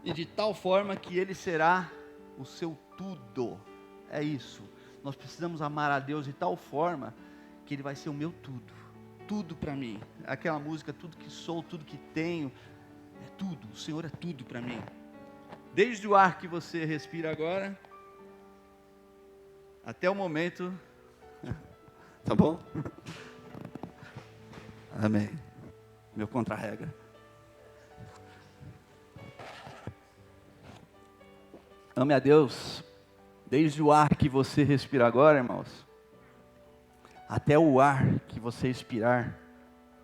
e de tal forma que Ele será o seu tudo. É isso. Nós precisamos amar a Deus de tal forma que Ele vai ser o meu tudo. Tudo para mim. Aquela música, tudo que sou, tudo que tenho, é tudo. O Senhor é tudo para mim. Desde o ar que você respira agora, até o momento. Tá bom? Amém. Meu contra-regra. Ame a Deus, desde o ar que você respira agora, irmãos, até o ar que você expirar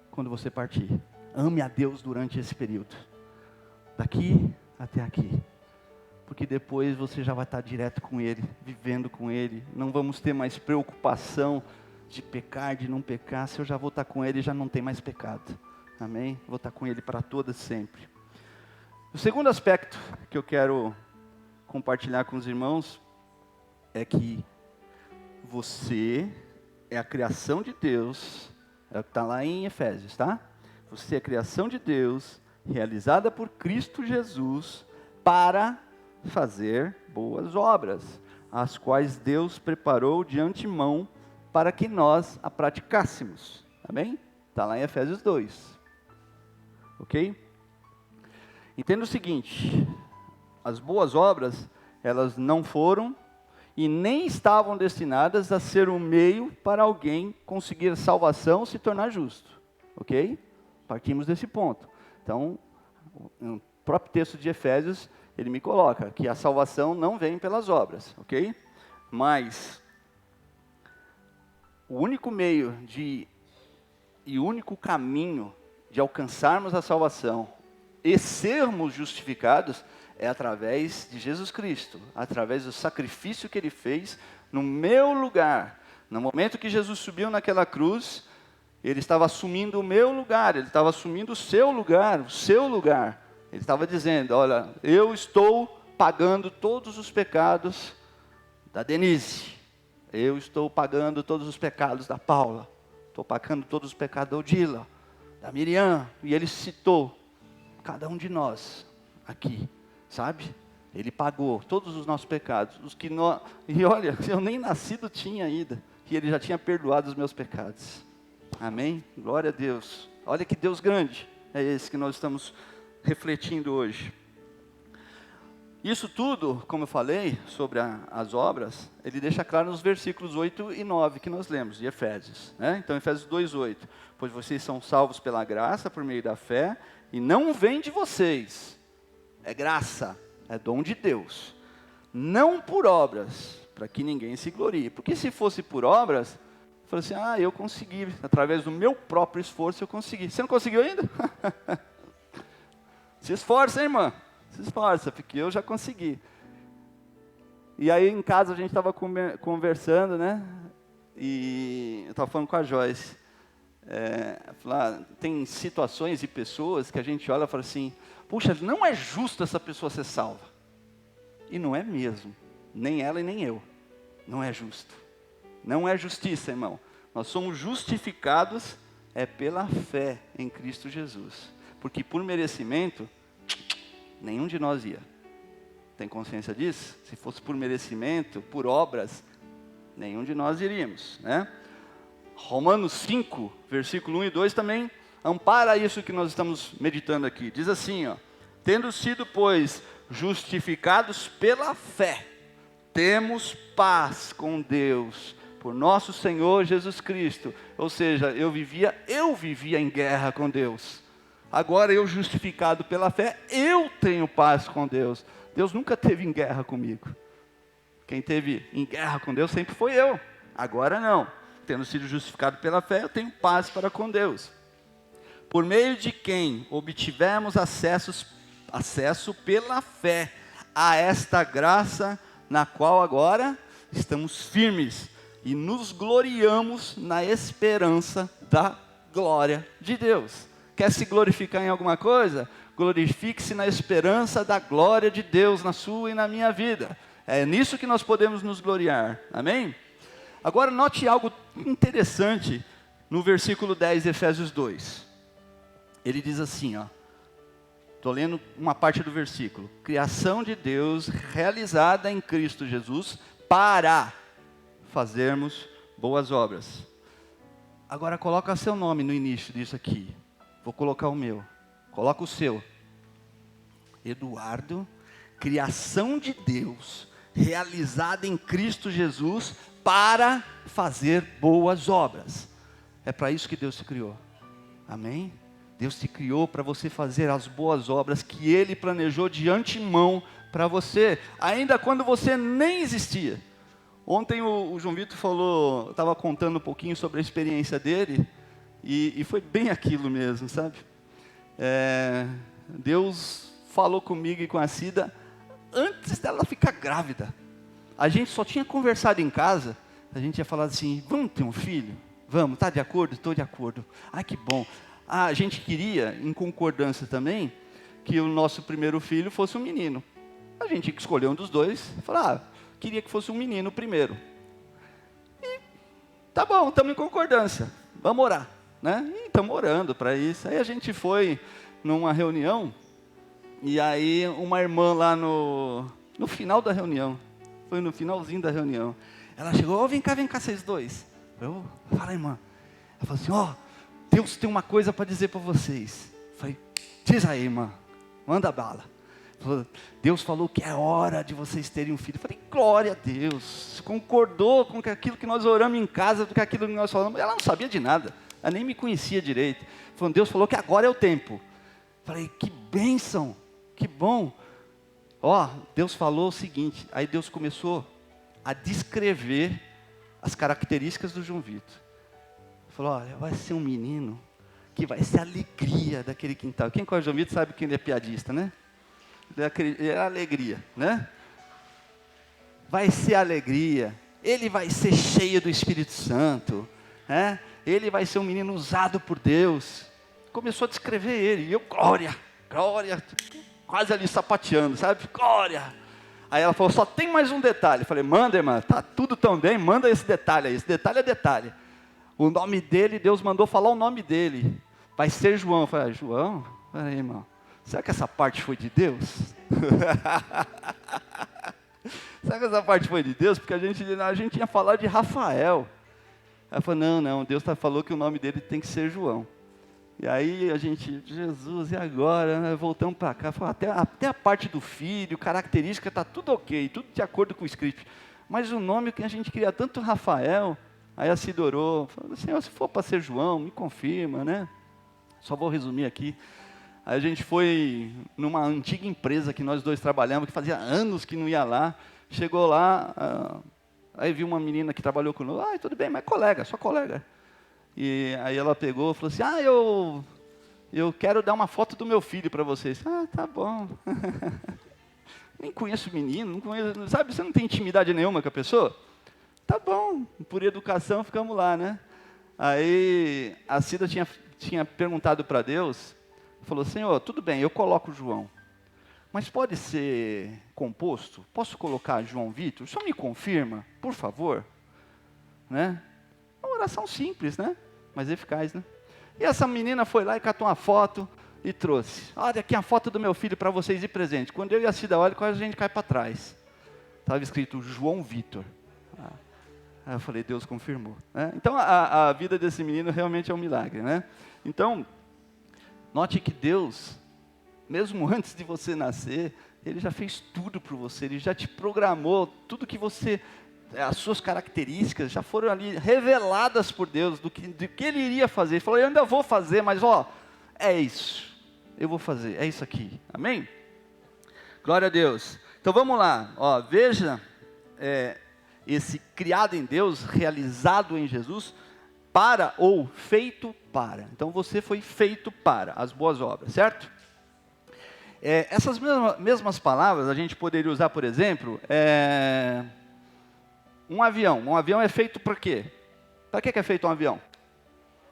quando você partir. Ame a Deus durante esse período, daqui até aqui, porque depois você já vai estar direto com Ele, vivendo com Ele. Não vamos ter mais preocupação de pecar, de não pecar. Se eu já vou estar com Ele, já não tem mais pecado. Amém? Vou estar com Ele para todas sempre. O segundo aspecto que eu quero compartilhar com os irmãos é que você é a criação de Deus, é o que está lá em Efésios, tá? Você é a criação de Deus, realizada por Cristo Jesus, para fazer boas obras, as quais Deus preparou de antemão para que nós a praticássemos. Amém? Está lá em Efésios 2. Ok? Entenda o seguinte: as boas obras, elas não foram e nem estavam destinadas a ser um meio para alguém conseguir salvação, se tornar justo. Ok? Partimos desse ponto. Então, no próprio texto de Efésios, ele me coloca que a salvação não vem pelas obras. Ok? Mas o único meio e o único caminho de alcançarmos a salvação e sermos justificados é através de Jesus Cristo, através do sacrifício que Ele fez no meu lugar. No momento que Jesus subiu naquela cruz, Ele estava assumindo o meu lugar, Ele estava assumindo o seu lugar, Ele estava dizendo: olha, eu estou pagando todos os pecados da Denise, eu estou pagando todos os pecados da Paula, estou pagando todos os pecados da Odila, da Miriam. E Ele citou cada um de nós aqui, sabe? Ele pagou todos os nossos pecados, os que nós... E olha, eu nem nascido tinha ainda, e Ele já tinha perdoado os meus pecados. Amém? Glória a Deus. Olha que Deus grande é esse que nós estamos refletindo hoje. Isso tudo, como eu falei, sobre as obras, ele deixa claro nos versículos 8 e 9 que nós lemos, de Efésios. Né? Então, Efésios 2:8. Pois vocês são salvos pela graça, por meio da fé, e não vem de vocês. É graça, é dom de Deus. Não por obras, para que ninguém se glorie. Porque se fosse por obras, eu falei assim: eu consegui, através do meu próprio esforço eu consegui. Você não conseguiu ainda? Se esforça, hein, irmã? Se esforça, porque eu já consegui. E aí em casa a gente estava conversando, né? E eu estava falando com a Joyce. Tem situações e pessoas que a gente olha e fala assim: puxa, não é justo essa pessoa ser salva. E não é mesmo. Nem ela e nem eu. Não é justo. Não é justiça, irmão. Nós somos justificados pela fé em Cristo Jesus. Porque por merecimento, nenhum de nós ia. Tem consciência disso? Se fosse por merecimento, por obras, nenhum de nós iríamos, né? Romanos 5, versículo 1 e 2 também ampara isso que nós estamos meditando aqui. Diz assim, ó: tendo sido, pois, justificados pela fé, temos paz com Deus, por nosso Senhor Jesus Cristo. Ou seja, eu vivia em guerra com Deus. Agora eu, justificado pela fé, eu tenho paz com Deus. Deus nunca teve em guerra comigo. Quem teve em guerra com Deus sempre foi eu. Agora não. Tendo sido justificado pela fé, eu tenho paz para com Deus. Por meio de quem obtivemos acesso pela fé a esta graça, na qual agora estamos firmes e nos gloriamos na esperança da glória de Deus. Quer se glorificar em alguma coisa? Glorifique-se na esperança da glória de Deus na sua e na minha vida. É nisso que nós podemos nos gloriar. Amém? Agora note algo interessante no versículo 10 de Efésios 2. ele diz assim, ó. Estou lendo uma parte do versículo. Criação de Deus realizada em Cristo Jesus para fazermos boas obras. Agora coloca seu nome no início disso aqui. Vou colocar o meu. Coloca o seu. Eduardo, criação de Deus realizada em Cristo Jesus para fazer boas obras. É para isso que Deus te criou. Amém? Deus te criou para você fazer as boas obras que Ele planejou de antemão para você, ainda quando você nem existia. Ontem o João Vitor falou, estava contando um pouquinho sobre a experiência dele, e foi bem aquilo mesmo, sabe? Deus falou comigo e com a Cida antes dela ficar grávida. A gente só tinha conversado em casa, a gente ia falar assim, vamos ter um filho? Vamos, tá de acordo? Estou de acordo. Ah, que bom. A gente queria, em concordância também, que o nosso primeiro filho fosse um menino. A gente tinha que escolher um dos dois, falar, queria que fosse um menino primeiro. E tá bom, estamos em concordância, vamos orar, né? E estamos orando para isso. Aí a gente foi numa reunião, e aí uma irmã lá no final da reunião, foi no finalzinho da reunião, ela chegou, oh, vem cá vocês dois. Eu, fala, irmã. Ela falou assim, ó, Deus tem uma coisa para dizer para vocês. Eu falei, diz aí, irmã, manda bala. Falou, Deus falou que é hora de vocês terem um filho. Eu falei, glória a Deus. Concordou com aquilo que nós oramos em casa, com aquilo que nós falamos. Ela não sabia de nada, ela nem me conhecia direito. Falou, Deus falou que agora é o tempo. Eu falei, que bênção, que bom. Ó, Deus falou o seguinte, aí Deus começou a descrever as características do João Vitor. Falou, olha, vai ser um menino que vai ser a alegria daquele quintal. Quem conhece o João Vitor sabe que ele é piadista, né? É alegria, né? Vai ser alegria. Ele vai ser cheio do Espírito Santo, né? Ele vai ser um menino usado por Deus. Começou a descrever ele. E eu, glória, glória, quase ali sapateando, sabe? Glória. Aí ela falou, só tem mais um detalhe. Eu falei, manda, irmã, tá tudo tão bem, manda esse detalhe aí. Esse detalhe é detalhe. O nome dele, Deus mandou falar o nome dele. Vai ser João. Eu falei, João? Peraí, irmão. Será que essa parte foi de Deus? Será que essa parte foi de Deus? Porque a gente ia falar de Rafael. Ela falou, não, Deus falou que o nome dele tem que ser João. E aí a gente, Jesus, e agora? Voltamos para cá. Falou, até a parte do filho, característica, está tudo ok, tudo de acordo com o script. Mas o nome que a gente queria tanto, Rafael. Aí a Cida orou, falou, Senhor, se for para ser João, me confirma, né? Só vou resumir aqui. Aí a gente foi numa antiga empresa que nós dois trabalhamos, que fazia anos que não ia lá. Chegou lá, aí viu uma menina que trabalhou conosco, tudo bem, mas colega, só colega. E aí ela pegou e falou assim, eu quero dar uma foto do meu filho para vocês. Tá bom. Nem conheço o menino, não conheço, sabe, você não tem intimidade nenhuma com a pessoa? Tá bom, por educação ficamos lá, né? Aí a Cida tinha perguntado para Deus, falou, Senhor, tudo bem, eu coloco o João, mas pode ser composto? Posso colocar João Vitor? Só me confirma, por favor? Né? Uma oração simples, né? Mas eficaz, né? E essa menina foi lá e catou uma foto e trouxe. Olha aqui a foto do meu filho para vocês de presente. Quando eu e a Cida olham, quase a gente cai para trás. Estava escrito João Vitor. Aí eu falei, Deus confirmou. Né? Então, a vida desse menino realmente é um milagre. Né? Então, note que Deus, mesmo antes de você nascer, Ele já fez tudo por você. Ele já te programou, tudo que você, as suas características já foram ali reveladas por Deus, do que Ele iria fazer. Ele falou, eu ainda vou fazer, mas é isso. Eu vou fazer, é isso aqui. Amém? Glória a Deus. Então, vamos lá. Veja... esse criado em Deus, realizado em Jesus, para ou feito para. Então você foi feito para as boas obras, certo? Essas mesmas palavras a gente poderia usar, por exemplo, um avião. Um avião é feito para quê? Para que é feito um avião?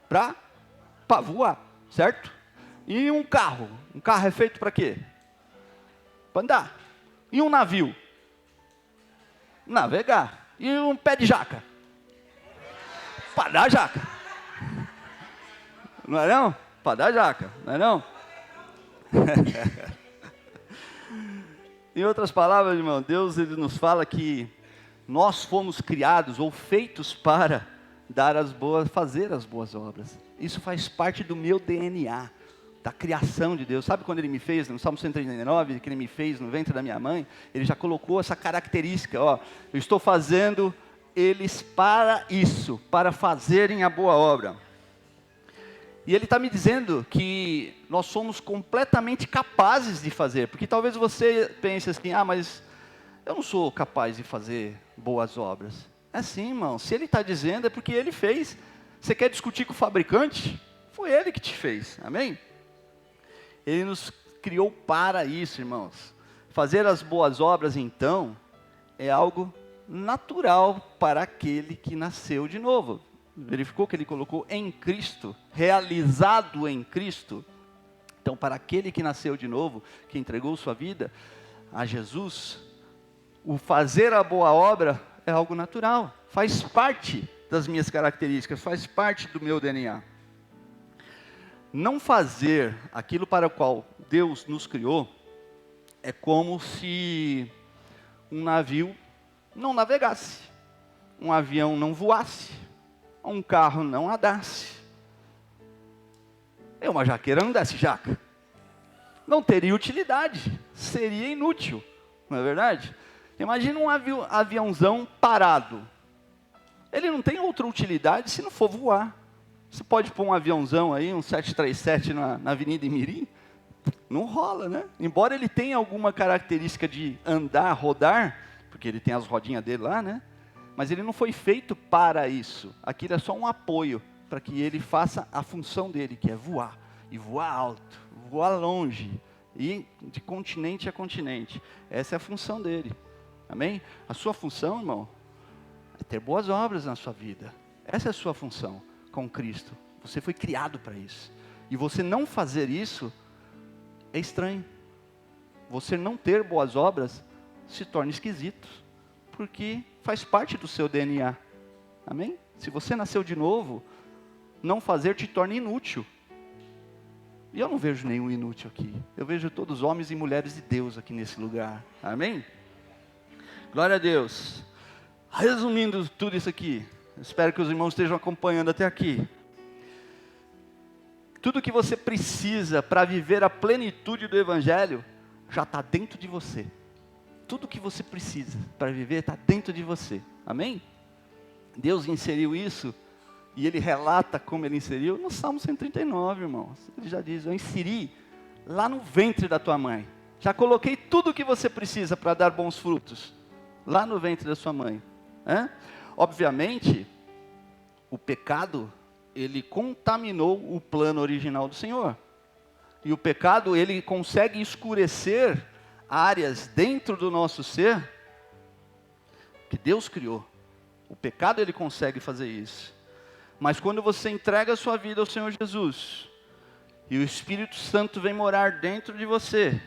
Para voar, certo? E um carro? Um carro é feito para quê? Para andar. E um navio? Navegar. E um pé de jaca? Para dar jaca. Não é não? Para dar jaca, não é não? Em outras palavras, irmão, Deus ele nos fala que nós fomos criados ou feitos para fazer as boas obras. Isso faz parte do meu DNA, da criação de Deus. Sabe quando Ele me fez, no Salmo 139, que Ele me fez no ventre da minha mãe? Ele já colocou essa característica, ó, eu estou fazendo eles para isso, para fazerem a boa obra. E Ele está me dizendo que nós somos completamente capazes de fazer, porque talvez você pense assim, mas eu não sou capaz de fazer boas obras. É sim, irmão, se Ele está dizendo é porque Ele fez. Você quer discutir com o fabricante? Foi Ele que te fez, amém? Ele nos criou para isso, irmãos. Fazer as boas obras, então, é algo natural para aquele que nasceu de novo. Verificou que Ele colocou em Cristo, realizado em Cristo. Então, para aquele que nasceu de novo, que entregou sua vida a Jesus, o fazer a boa obra é algo natural, faz parte das minhas características, faz parte do meu DNA. Não fazer aquilo para o qual Deus nos criou é como se um navio não navegasse, um avião não voasse, um carro não andasse. Uma jaqueira não desce jaca. Não teria utilidade, seria inútil, não é verdade? Imagina um aviãozão parado. Ele não tem outra utilidade se não for voar. Você pode pôr um aviãozão aí, um 737 na Avenida Imirim, não rola, né? Embora ele tenha alguma característica de andar, rodar, porque ele tem as rodinhas dele lá, né? Mas ele não foi feito para isso. Aquilo é só um apoio para que ele faça a função dele, que é voar. E voar alto, voar longe, e de continente a continente. Essa é a função dele. Amém? A sua função, irmão, é ter boas obras na sua vida. Essa é a sua função com Cristo. Você foi criado para isso. E você não fazer isso é estranho. Você não ter boas obras se torna esquisito, porque faz parte do seu DNA. Amém? Se você nasceu de novo, não fazer te torna inútil. E eu não vejo nenhum inútil aqui. Eu vejo todos homens e mulheres de Deus aqui nesse lugar. Amém? Glória a Deus. Resumindo tudo isso aqui, espero que os irmãos estejam acompanhando até aqui. Tudo que você precisa para viver a plenitude do Evangelho já está dentro de você. Tudo que você precisa para viver está dentro de você. Amém? Deus inseriu isso, e Ele relata como Ele inseriu no Salmo 139, irmãos. Ele já diz, eu inseri lá no ventre da tua mãe. Já coloquei tudo o que você precisa para dar bons frutos, lá no ventre da sua mãe. Obviamente, o pecado, ele contaminou o plano original do Senhor. E o pecado, ele consegue escurecer áreas dentro do nosso ser que Deus criou. O pecado, ele consegue fazer isso. Mas quando você entrega a sua vida ao Senhor Jesus, e o Espírito Santo vem morar dentro de você,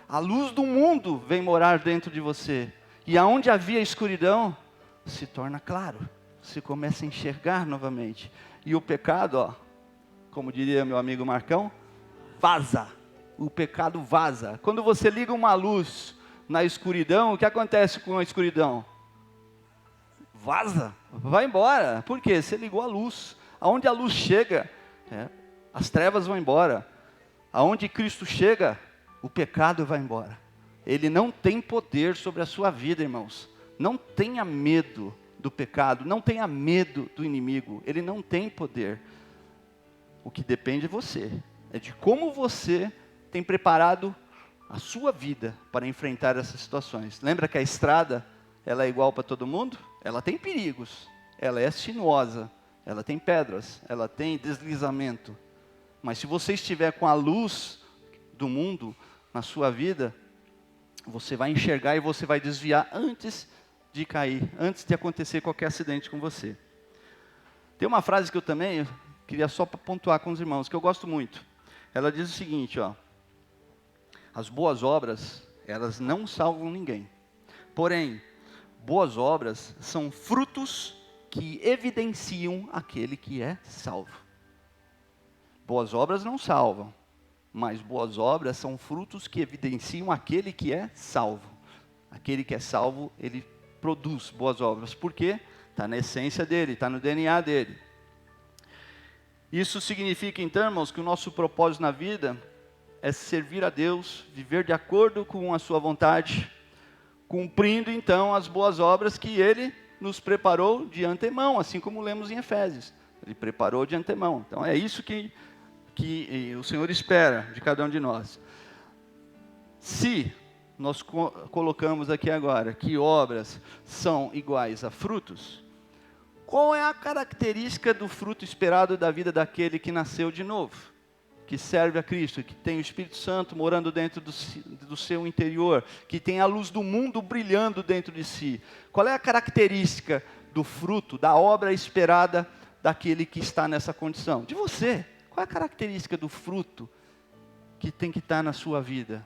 a luz do mundo vem morar dentro de você, e aonde havia escuridão, se torna claro. Você começa a enxergar novamente. E o pecado, como diria meu amigo Marcão, vaza. O pecado vaza. Quando você liga uma luz na escuridão, o que acontece com a escuridão? Vaza, vai embora. Por quê? Você ligou a luz. Aonde a luz chega, as trevas vão embora. Aonde Cristo chega, o pecado vai embora. Ele não tem poder sobre a sua vida, irmãos. Não tenha medo do pecado, não tenha medo do inimigo. Ele não tem poder. O que depende é você. É de como você tem preparado a sua vida para enfrentar essas situações. Lembra que a estrada, ela é igual para todo mundo? Ela tem perigos, ela é sinuosa, ela tem pedras, ela tem deslizamento. Mas se você estiver com a luz do mundo na sua vida, você vai enxergar e você vai desviar antes de cair, antes de acontecer qualquer acidente com você. Tem uma frase que eu também queria só pontuar com os irmãos, que eu gosto muito. Ela diz o seguinte, as boas obras, elas não salvam ninguém. Porém, boas obras são frutos que evidenciam aquele que é salvo. Boas obras não salvam, mas boas obras são frutos que evidenciam aquele que é salvo. Aquele que é salvo, ele produz boas obras. Por quê? Está na essência dele, está no DNA dele. Isso significa, então, irmãos, que o nosso propósito na vida é servir a Deus, viver de acordo com a sua vontade, cumprindo, então, as boas obras que Ele nos preparou de antemão, assim como lemos em Efésios. Ele preparou de antemão. Então, é isso que o Senhor espera de cada um de nós. Se nós colocamos aqui agora que obras são iguais a frutos, qual é a característica do fruto esperado da vida daquele que nasceu de novo, que serve a Cristo, que tem o Espírito Santo morando dentro do seu interior, que tem a luz do mundo brilhando dentro de si? Qual é a característica do fruto, da obra esperada daquele que está nessa condição? De você. Qual é a característica do fruto que tem que estar na sua vida?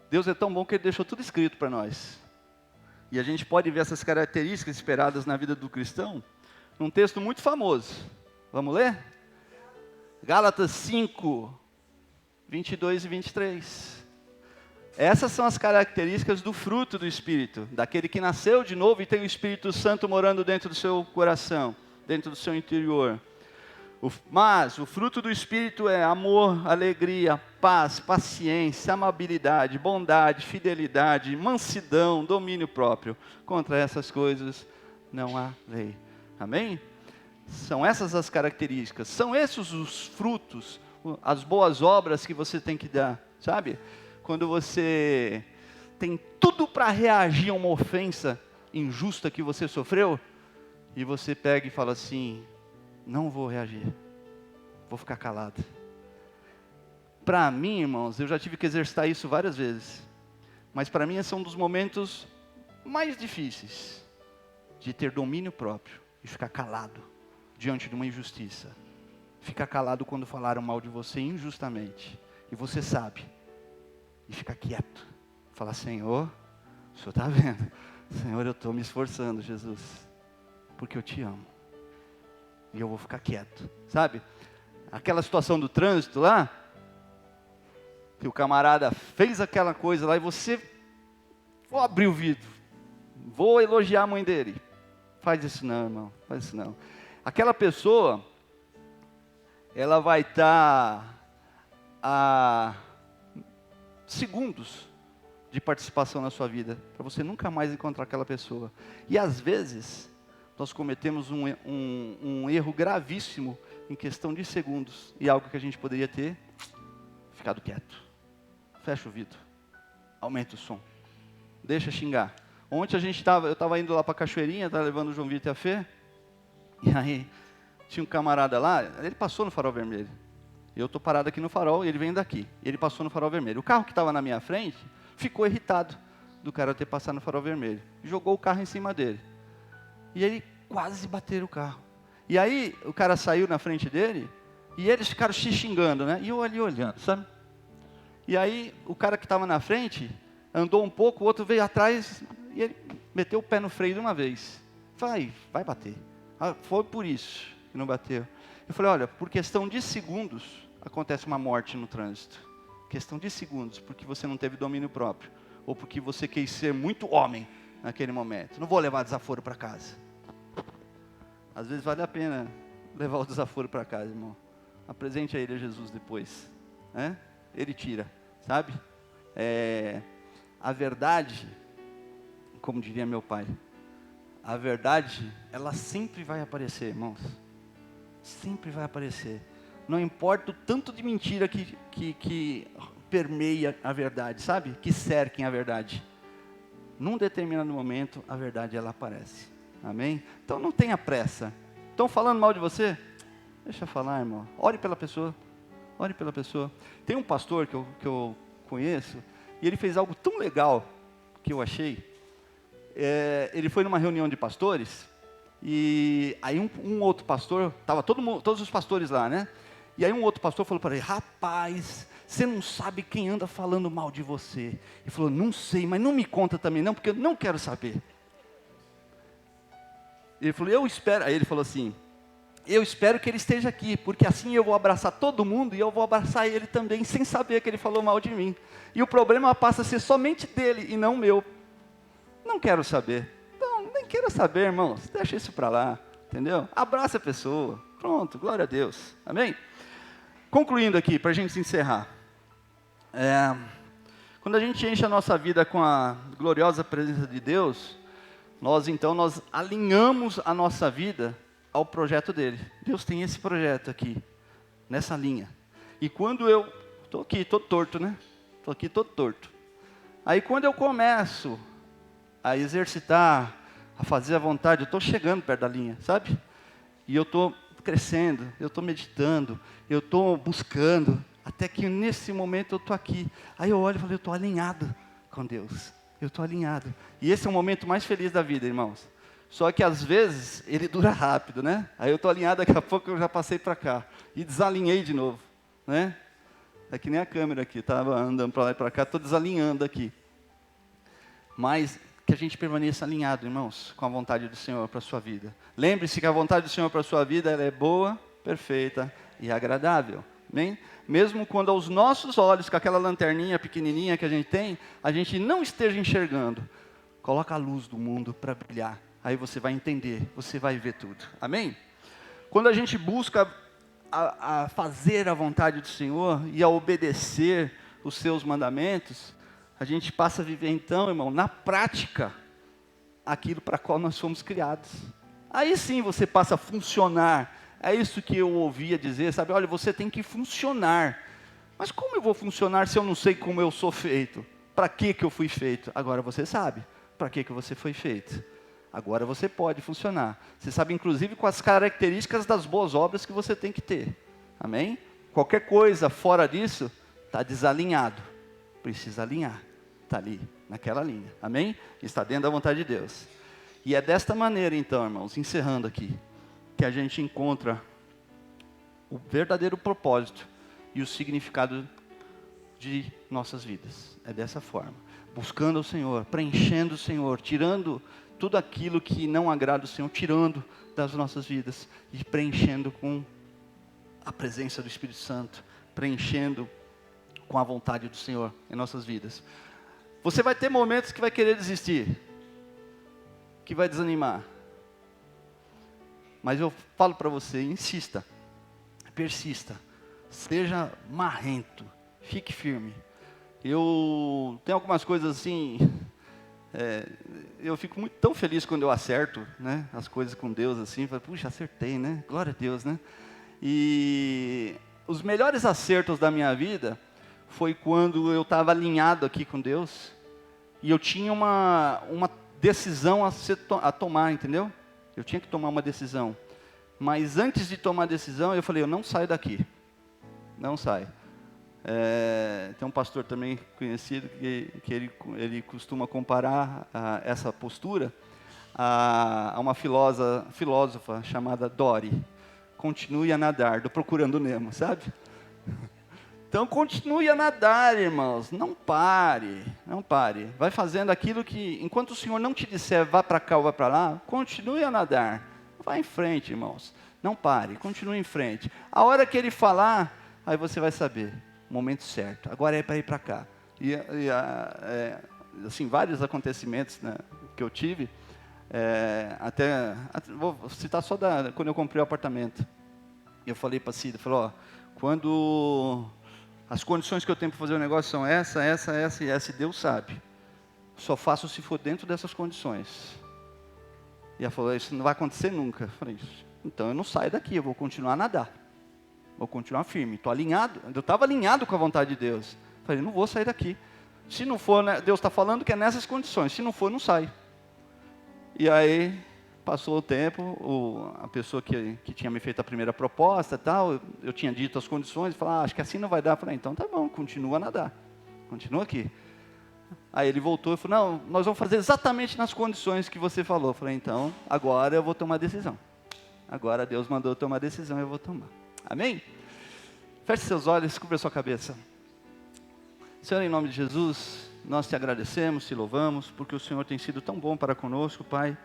Deus é tão bom que Ele deixou tudo escrito para nós. E a gente pode ver essas características esperadas na vida do cristão num texto muito famoso. Vamos ler? Gálatas 5, 22 e 23. Essas são as características do fruto do Espírito, daquele que nasceu de novo e tem o Espírito Santo morando dentro do seu coração, dentro do seu interior. Mas o fruto do Espírito é amor, alegria, paz, paciência, amabilidade, bondade, fidelidade, mansidão, domínio próprio. Contra essas coisas não há lei. Amém? São essas as características, são esses os frutos, as boas obras que você tem que dar, sabe? Quando você tem tudo para reagir a uma ofensa injusta que você sofreu, e você pega e fala assim: não vou reagir, vou ficar calado. Para mim, irmãos, eu já tive que exercitar isso várias vezes, mas para mim esse é um dos momentos mais difíceis, de ter domínio próprio e ficar calado diante de uma injustiça. Ficar calado quando falaram mal de você injustamente, e você sabe, e ficar quieto, falar: Senhor, o Senhor está vendo, Senhor, eu estou me esforçando, Jesus, porque eu te amo. E eu vou ficar quieto, sabe? Aquela situação do trânsito lá, que o camarada fez aquela coisa lá e você, vou abrir o vidro, vou elogiar a mãe dele. Faz isso não, irmão, faz isso não. Aquela pessoa, ela vai estar a segundos de participação na sua vida, para você nunca mais encontrar aquela pessoa. E às vezes nós cometemos um erro gravíssimo em questão de segundos, e algo que a gente poderia ter ficado quieto. Fecha o vidro, aumenta o som, deixa xingar. Ontem eu estava indo lá para a Cachoeirinha, estava levando o João Vitor e a Fê, e aí tinha um camarada lá, ele passou no farol vermelho. Eu estou parado aqui no farol, e ele vem daqui, ele passou no farol vermelho. O carro que estava na minha frente ficou irritado do cara ter passado no farol vermelho, jogou o carro em cima dele. E ele quase bateu o carro. E aí o cara saiu na frente dele, e eles ficaram se xingando, né? E eu ali olhando, sabe? E aí o cara que estava na frente andou um pouco, o outro veio atrás, e ele meteu o pé no freio de uma vez. Falei: vai bater. Ah, foi por isso que não bateu. Eu falei: olha, por questão de segundos acontece uma morte no trânsito. Questão de segundos, porque você não teve domínio próprio, ou porque você quis ser muito homem naquele momento. Não vou levar desaforo para casa. Às vezes vale a pena levar o desaforo para casa, irmão. Apresente a Ele a Jesus depois, né? Ele tira, sabe? A verdade, como diria meu pai, a verdade, ela sempre vai aparecer, irmãos. Sempre vai aparecer. Não importa o tanto de mentira que permeia a verdade, sabe? Que cerquem a verdade. Num determinado momento, a verdade ela aparece. Amém? Então não tenha pressa. Estão falando mal de você? Deixa eu falar, irmão. Ore pela pessoa. Ore pela pessoa. Tem um pastor que eu conheço, e ele fez algo tão legal que eu achei. Ele foi numa reunião de pastores, e aí um outro pastor, estava todos os pastores lá, né? E aí um outro pastor falou para ele: rapaz, você não sabe quem anda falando mal de você. Ele falou: não sei, mas não me conta também não, porque eu não quero saber. Ele falou: eu espero. Aí ele falou assim: eu espero que ele esteja aqui, porque assim eu vou abraçar todo mundo e eu vou abraçar ele também, sem saber que ele falou mal de mim. E o problema passa a ser somente dele e não meu. Não quero saber. Não, nem quero saber, irmãos. Deixa isso para lá, entendeu? Abraça a pessoa. Pronto, glória a Deus. Amém? Concluindo aqui, para a gente encerrar. Quando a gente enche a nossa vida com a gloriosa presença de Deus, nós alinhamos a nossa vida ao projeto dele. Deus tem esse projeto aqui, nessa linha. E quando eu estou aqui, estou torto, né? Estou aqui, estou torto. Aí quando eu começo a exercitar, a fazer a vontade, eu estou chegando perto da linha, sabe? E eu estou crescendo, eu estou meditando, eu estou buscando, até que nesse momento eu estou aqui. Aí eu olho e falo, eu estou alinhado com Deus. Eu estou alinhado. E esse é o momento mais feliz da vida, irmãos. Só que às vezes ele dura rápido, né? Aí eu estou alinhado, daqui a pouco eu já passei para cá. E desalinhei de novo, né? É que nem a câmera aqui, estava andando para lá e para cá, estou desalinhando aqui. Mas que a gente permaneça alinhado, irmãos, com a vontade do Senhor para a sua vida. Lembre-se que a vontade do Senhor para a sua vida ela é boa, perfeita e agradável. Amém? Mesmo quando aos nossos olhos, com aquela lanterninha pequenininha que a gente não esteja enxergando, coloca a luz do mundo para brilhar. Aí você vai entender, você vai ver tudo. Amém? Quando a gente busca a fazer a vontade do Senhor e a obedecer os seus mandamentos, a gente passa a viver então, irmão, na prática, aquilo para qual nós fomos criados. Aí sim você passa a funcionar. É isso que eu ouvia dizer, sabe? Olha, você tem que funcionar. Mas como eu vou funcionar se eu não sei como eu sou feito? Para que eu fui feito? Agora você sabe para que você foi feito. Agora você pode funcionar. Você sabe, inclusive, com as características das boas obras que você tem que ter. Amém? Qualquer coisa fora disso, está desalinhado. Precisa alinhar. Está ali, naquela linha. Amém? Está dentro da vontade de Deus. E é desta maneira, então, irmãos, encerrando aqui, que a gente encontra o verdadeiro propósito e o significado de nossas vidas. É dessa forma. Buscando o Senhor, preenchendo o Senhor, tirando tudo aquilo que não agrada o Senhor, tirando das nossas vidas e preenchendo com a presença do Espírito Santo, preenchendo com a vontade do Senhor em nossas vidas. Você vai ter momentos que vai querer desistir, que vai desanimar. Mas eu falo para você, insista, persista, seja marrento, fique firme. Eu tenho algumas coisas assim, eu fico tão feliz quando eu acerto, né, as coisas com Deus assim, falo, puxa, acertei, né, glória a Deus, né. E os melhores acertos da minha vida foi quando eu estava alinhado aqui com Deus e eu tinha uma decisão a tomar, entendeu? Eu tinha que tomar uma decisão. Mas antes de tomar a decisão, eu falei, eu não saio daqui. Não saio. Tem um pastor também conhecido que ele costuma comparar essa postura a uma filósofa chamada Dory. Continue a nadar, do Procurando Nemo, sabe? Então continue a nadar, irmãos, não pare, não pare. Vai fazendo aquilo que, enquanto o Senhor não te disser, vá para cá ou vá para lá, continue a nadar. Vai em frente, irmãos, não pare, continue em frente. A hora que Ele falar, aí você vai saber, o momento certo, agora é para ir para cá. Assim, vários acontecimentos, né, que eu tive, vou citar só quando eu comprei o apartamento. Eu falei para a Cida, ó, quando as condições que eu tenho para fazer o negócio são essa, e Deus sabe. Só faço se for dentro dessas condições. E ela falou, isso não vai acontecer nunca. Eu falei, então eu não saio daqui, eu vou continuar a nadar. Vou continuar firme, estou alinhado. Eu estava alinhado com a vontade de Deus. Eu falei, não vou sair daqui. Se não for, né, Deus está falando que é nessas condições. Se não for, não sai. E aí, passou o tempo, a pessoa que tinha me feito a primeira proposta e tal, eu tinha dito as condições, falei, acho que assim não vai dar. Eu falei, então tá bom, continua a nadar, continua aqui. Aí ele voltou e falou, não, nós vamos fazer exatamente nas condições que você falou. Eu falei, então, agora eu vou tomar a decisão. Agora Deus mandou eu tomar a decisão, eu vou tomar. Amém? Feche seus olhos, cubra sua cabeça. Senhor, em nome de Jesus, nós te agradecemos, te louvamos, porque o Senhor tem sido tão bom para conosco, Pai,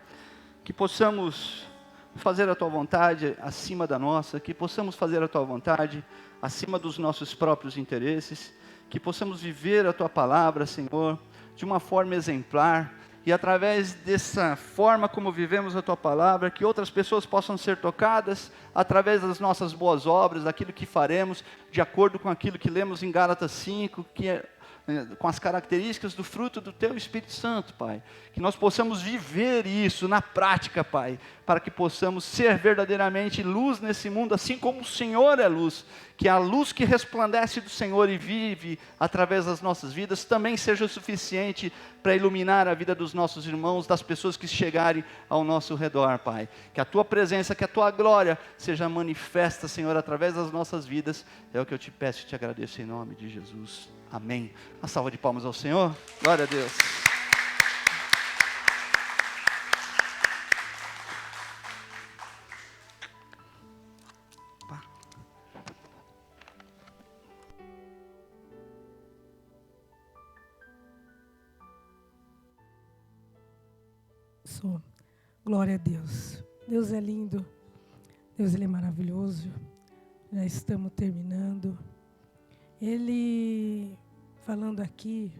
que possamos fazer a Tua vontade acima da nossa, que possamos fazer a Tua vontade acima dos nossos próprios interesses, que possamos viver a Tua palavra, Senhor, de uma forma exemplar, e através dessa forma como vivemos a Tua palavra, que outras pessoas possam ser tocadas, através das nossas boas obras, daquilo que faremos, de acordo com aquilo que lemos em Gálatas 5, que é com as características do fruto do Teu Espírito Santo, Pai. Que nós possamos viver isso na prática, Pai, para que possamos ser verdadeiramente luz nesse mundo, assim como o Senhor é luz. Que a luz que resplandece do Senhor e vive através das nossas vidas também seja suficiente para iluminar a vida dos nossos irmãos, das pessoas que chegarem ao nosso redor, Pai. Que a Tua presença, que a Tua glória seja manifesta, Senhor, através das nossas vidas. É o que eu te peço e te agradeço em nome de Jesus. Amém. Uma salva de palmas ao Senhor. Glória a Deus. Glória a Deus. Deus é lindo. Deus, Ele é maravilhoso. Já estamos terminando. Ele, falando aqui,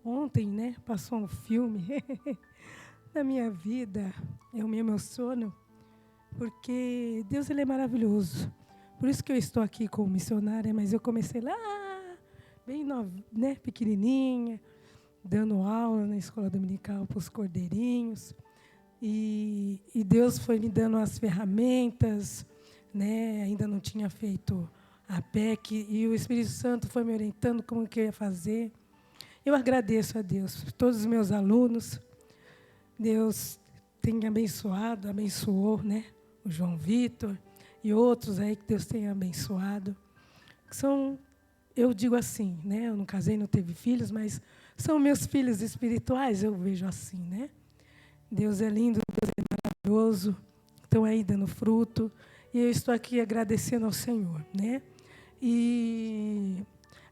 ontem, né, passou um filme na minha vida. Eu me emociono, porque Deus, Ele é maravilhoso. Por isso que eu estou aqui como missionária, mas eu comecei lá, bem nova, né, pequenininha, dando aula na escola dominical para os cordeirinhos. E Deus foi me dando as ferramentas, né, ainda não tinha feito a PEC, e o Espírito Santo foi me orientando como que eu ia fazer. Eu agradeço a Deus por todos os meus alunos. Deus tem abençoado, abençoou, né, o João Vitor e outros aí que Deus tem abençoado. São, eu digo assim, né, eu não casei, não teve filhos, mas são meus filhos espirituais, eu vejo assim, né. Deus é lindo, Deus é maravilhoso, estão aí dando fruto, e eu estou aqui agradecendo ao Senhor, né? E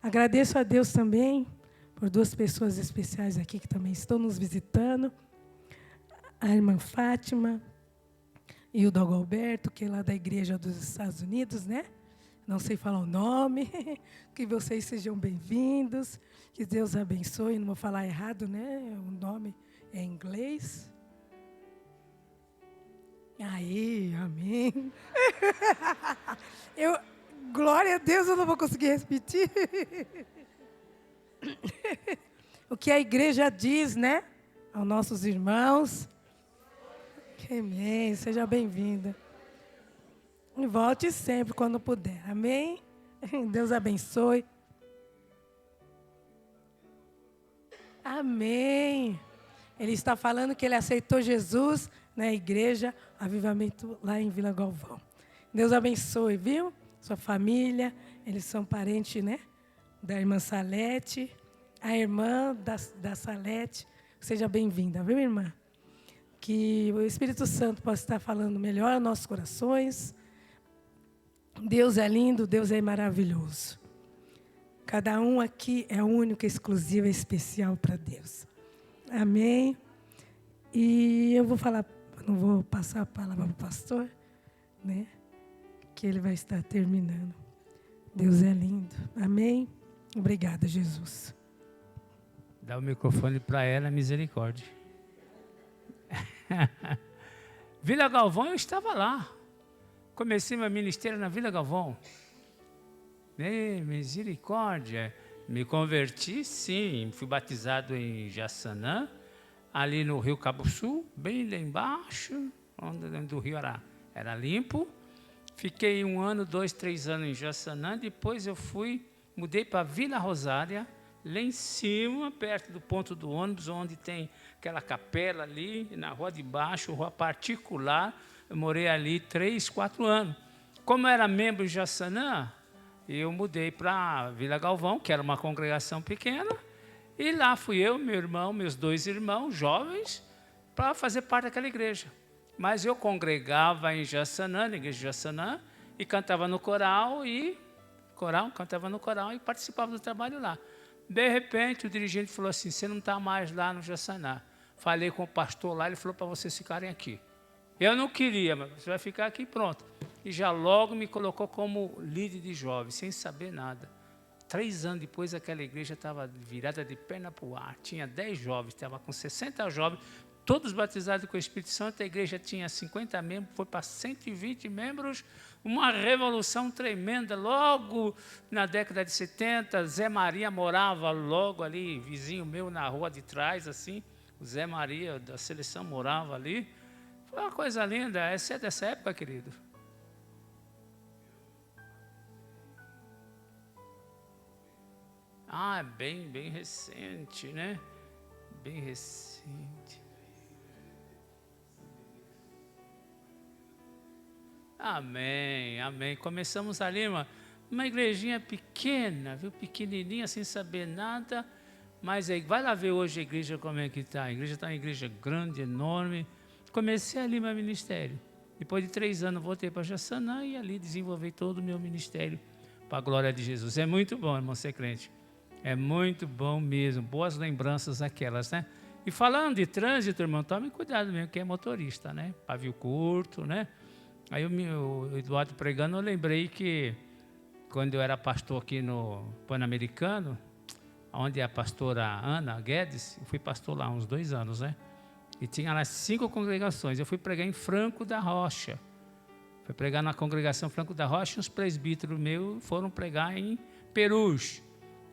agradeço a Deus também por duas pessoas especiais aqui que também estão nos visitando, a irmã Fátima e o Dogo Alberto, que é lá da Igreja dos Estados Unidos, né? Não sei falar o nome, que vocês sejam bem-vindos, que Deus abençoe, não vou falar errado, né? O nome é em inglês. Aí, amém. Glória a Deus, eu não vou conseguir repetir. O que a igreja diz, né? Aos nossos irmãos. Amém, seja bem-vinda. E volte sempre quando puder, amém? Deus abençoe. Amém. Ele está falando que ele aceitou Jesus na igreja Avivamento lá em Vila Galvão. Deus abençoe, viu? Sua família, eles são parentes, né? Da irmã Salete, a irmã da Salete. Seja bem-vinda, viu, irmã? Que o Espírito Santo possa estar falando melhor aos nossos corações. Deus é lindo, Deus é maravilhoso. Cada um aqui é único, exclusivo e especial para Deus. Amém? E eu vou falar, não vou passar a palavra para o pastor, né? Que ele vai estar terminando. Deus é lindo. Amém? Obrigada, Jesus. Dá o microfone para ela, misericórdia. Vila Galvão, eu estava lá. Comecei meu ministério na Vila Galvão. Misericórdia. Me converti, sim. Fui batizado em Jaçanã, ali no Rio Cabo Sul, bem lá embaixo, onde o rio era limpo. Fiquei 1 ano, 2, 3 anos em Jaçanã. Depois eu mudei para Vila Rosária, lá em cima, perto do ponto do ônibus, onde tem aquela capela ali, na rua de baixo, rua particular. Eu morei ali 3, 4 anos. Como eu era membro em Jaçanã, eu mudei para Vila Galvão, que era uma congregação pequena, e lá fui eu, meu irmão, meus 2 irmãos, jovens, para fazer parte daquela igreja. Mas eu congregava em Jaçanã, na igreja de Jaçanã, e cantava no coral, cantava no coral e participava do trabalho lá. De repente, o dirigente falou assim, você não está mais lá no Jaçanã. Falei com o pastor lá, ele falou para vocês ficarem aqui. Eu não queria, mas você vai ficar aqui, pronto. E já logo me colocou como líder de jovens, sem saber nada. 3 anos depois, aquela igreja estava virada de perna para o ar. Tinha 10 jovens, estava com 60 jovens, todos batizados com o Espírito Santo. A igreja tinha 50 membros, foi para 120 membros. Uma revolução tremenda. Logo na década de 70, Zé Maria morava logo ali, vizinho meu, na rua de trás, assim. O Zé Maria da seleção morava ali. Foi uma coisa linda. Essa é dessa época, querido. Ah, bem recente, né? Bem recente. Amém, amém. Começamos ali, uma igrejinha pequena, viu? Pequenininha, sem saber nada. Mas aí, vai lá ver hoje a igreja como é que está. A igreja está uma igreja grande, enorme. Comecei ali meu ministério. Depois de 3 anos, voltei para Jaçanã e ali desenvolvi todo o meu ministério para a glória de Jesus. É muito bom, irmão, ser crente. É muito bom mesmo. Boas lembranças aquelas, né? E falando de trânsito, irmão, tome cuidado mesmo, que é motorista, né? Pavio curto, né? Aí o Eduardo pregando, eu lembrei que quando eu era pastor aqui no Pan-Americano, onde a pastora Ana Guedes, eu fui pastor lá uns 2 anos, né? E tinha lá 5 congregações. Eu fui pregar em Franco da Rocha. Fui pregar na congregação Franco da Rocha e os presbíteros meus foram pregar em Perus.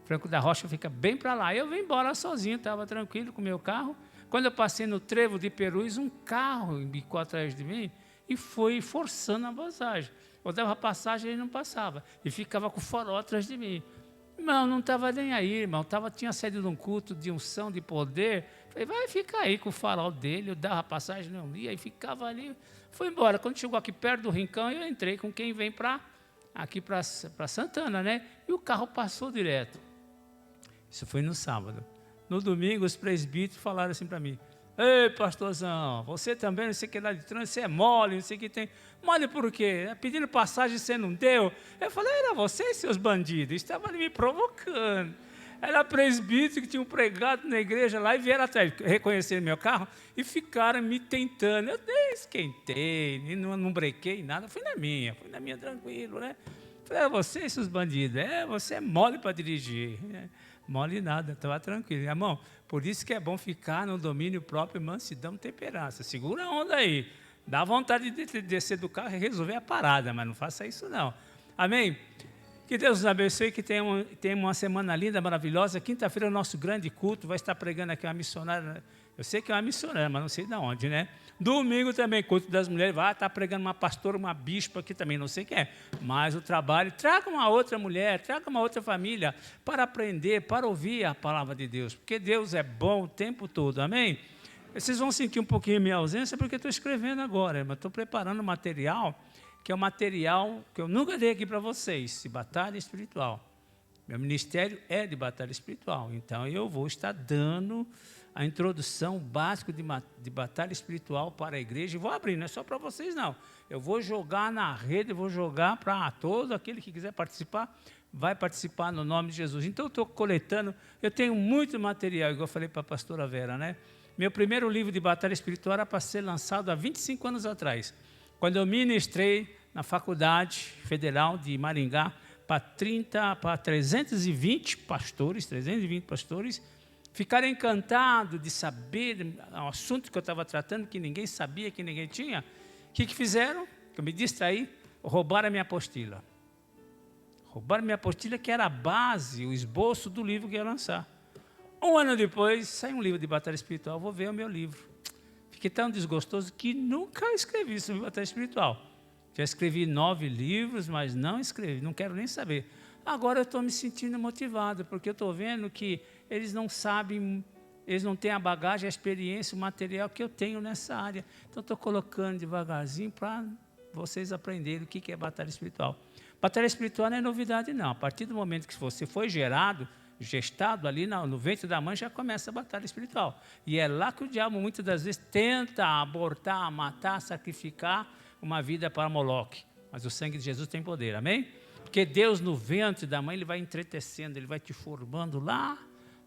Franco da Rocha fica bem para lá. Eu vim embora sozinho, estava tranquilo com o meu carro. Quando eu passei no trevo de Perus, um carro embicou atrás de mim e foi forçando a passagem. Eu dava passagem e ele não passava. E ficava com o farol atrás de mim. Irmão, não estava nem aí, irmão. Tinha saído de um culto de unção, de poder. Falei, vai ficar aí com o farol dele. Eu dava passagem, não ia, e ficava ali. Foi embora. Quando chegou aqui perto do Rincão, eu entrei com quem vem aqui para Santana, né? E o carro passou direto. Isso foi no sábado. No domingo, os presbíteros falaram assim para mim: ei, pastorzão, você também, não sei o que lá de trânsito, você é mole, não sei o que tem. Mole por quê? Pedindo passagem, você não deu? Eu falei, era vocês, seus bandidos, estavam ali me provocando. Era presbítero que tinham pregado na igreja lá e vieram atrás, reconheceram meu carro e ficaram me tentando. Eu nem esquentei, não brequei nada, fui na minha tranquilo, né? Falei, era vocês, seus bandidos, você é mole para dirigir. Mole nada, estava tranquilo. Irmão, por isso que é bom ficar no domínio próprio, mansidão e temperança. Segura a onda aí. Dá vontade de descer do carro e resolver a parada, mas não faça isso não. Amém? Que Deus nos abençoe, que tenha uma semana linda, maravilhosa. Quinta-feira é o nosso grande culto, vai estar pregando aqui uma missionária. Eu sei que é uma missionária, mas não sei de onde, né? Domingo também, culto das mulheres, vai estar pregando uma pastora, uma bispa aqui também, não sei quem é. Mas o trabalho, traga uma outra mulher, traga uma outra família para aprender, para ouvir a palavra de Deus. Porque Deus é bom o tempo todo, amém? Vocês vão sentir um pouquinho a minha ausência, porque eu estou escrevendo agora, mas estou preparando material, que é um material que eu nunca dei aqui para vocês, de batalha espiritual. Meu ministério é de batalha espiritual, então eu vou estar dando a introdução básica de batalha espiritual para a igreja, e vou abrir, não é só para vocês não, eu vou jogar na rede, vou jogar para todo aquele que quiser participar, vai participar no nome de Jesus. Então eu estou coletando, eu tenho muito material, igual eu falei para a pastora Vera, né? Meu primeiro livro de batalha espiritual era para ser lançado há 25 anos atrás, quando eu ministrei na Faculdade Federal de Maringá para 320 pastores, ficaram encantados de saber o assunto que eu estava tratando, que ninguém sabia, que ninguém tinha. O que fizeram? Que eu me distraí, roubaram a minha apostila. Roubaram a minha apostila, que era a base, o esboço do livro que eu ia lançar. 1 ano depois, saiu um livro de batalha espiritual, vou ver o meu livro. Fiquei tão desgostoso que nunca escrevi sobre batalha espiritual. Já escrevi 9 livros, mas não escrevi, não quero nem saber. Agora eu estou me sentindo motivado, porque eu estou vendo que eles não sabem, eles não têm a bagagem, a experiência, o material que eu tenho nessa área. Então, estou colocando devagarzinho para vocês aprenderem o que é batalha espiritual. Batalha espiritual não é novidade, não. A partir do momento que você foi gestado ali no ventre da mãe, já começa a batalha espiritual. E é lá que o diabo, muitas das vezes, tenta abortar, matar, sacrificar uma vida para Moloque. Mas o sangue de Jesus tem poder, amém? Porque Deus no ventre da mãe, Ele vai entretecendo, Ele vai te formando lá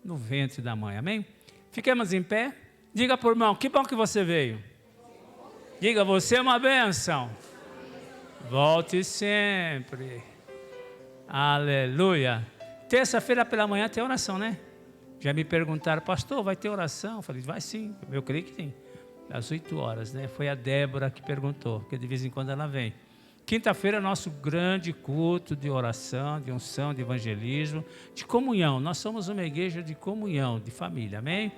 no ventre da mãe, amém? Fiquemos em pé. Diga para o irmão, que bom que você veio. Diga, você é uma bênção. Volte sempre. Aleluia. Terça-feira pela manhã tem oração, né? Já me perguntaram, pastor, vai ter oração? Eu falei, vai sim, eu creio que tem. Às 8 horas, né? Foi a Débora que perguntou, porque de vez em quando ela vem. Quinta-feira é nosso grande culto de oração, de unção, de evangelismo, de comunhão. Nós somos uma igreja de comunhão, de família, amém?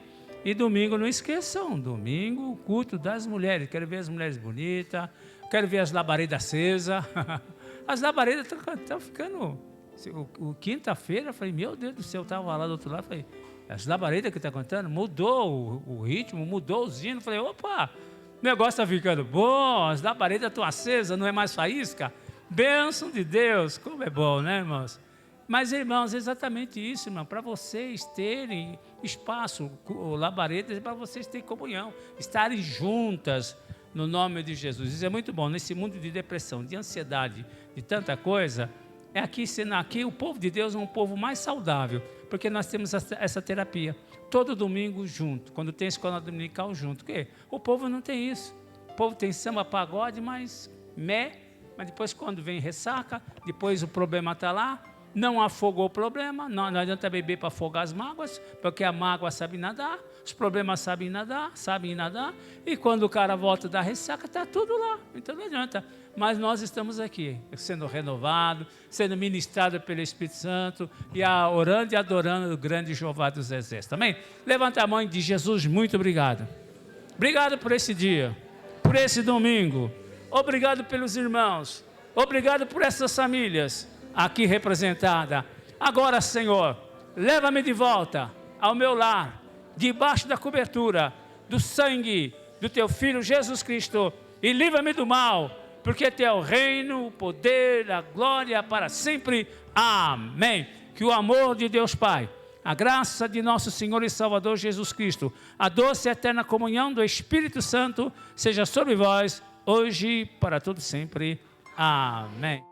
E domingo, não esqueçam, domingo, o culto das mulheres. Quero ver as mulheres bonitas, quero ver as labaredas acesas. As labaredas estão ficando... Quinta-feira, eu falei, meu Deus do céu, eu estava lá do outro lado, falei, as labaredas que está cantando, mudou o ritmo, mudou os hinos. Falei, opa, o negócio está ficando bom, as labaredas estão acesas, não é mais faísca. Bênção de Deus, como é bom, né, irmãos? Mas, irmãos, é exatamente isso, irmão, para vocês terem espaço, labaredas, para vocês terem comunhão, estarem juntas no nome de Jesus. Isso é muito bom, nesse mundo de depressão, de ansiedade, de tanta coisa. Aqui o povo de Deus é um povo mais saudável, porque nós temos essa terapia, todo domingo junto, quando tem escola dominical junto. Porque o povo não tem isso, o povo tem samba, pagode, mas depois quando vem ressaca, depois o problema está lá, não afogou o problema, não adianta beber para afogar as mágoas, porque a mágoa sabe nadar, os problemas sabem nadar, e quando o cara volta da ressaca, está tudo lá, então não adianta. Mas nós estamos aqui, sendo renovados, sendo ministrados pelo Espírito Santo, e orando e adorando o grande Jeová dos Exércitos. Amém? Levanta a mão e diz, Jesus, muito obrigado. Obrigado por esse dia, por esse domingo. Obrigado pelos irmãos. Obrigado por essas famílias aqui representadas. Agora, Senhor, leva-me de volta ao meu lar, debaixo da cobertura do sangue do Teu Filho Jesus Cristo, e livra-me do mal, porque Teu é o reino, o poder, a glória para sempre. Amém. Que o amor de Deus Pai, a graça de nosso Senhor e Salvador Jesus Cristo, a doce e eterna comunhão do Espírito Santo, seja sobre vós, hoje e para todo sempre. Amém.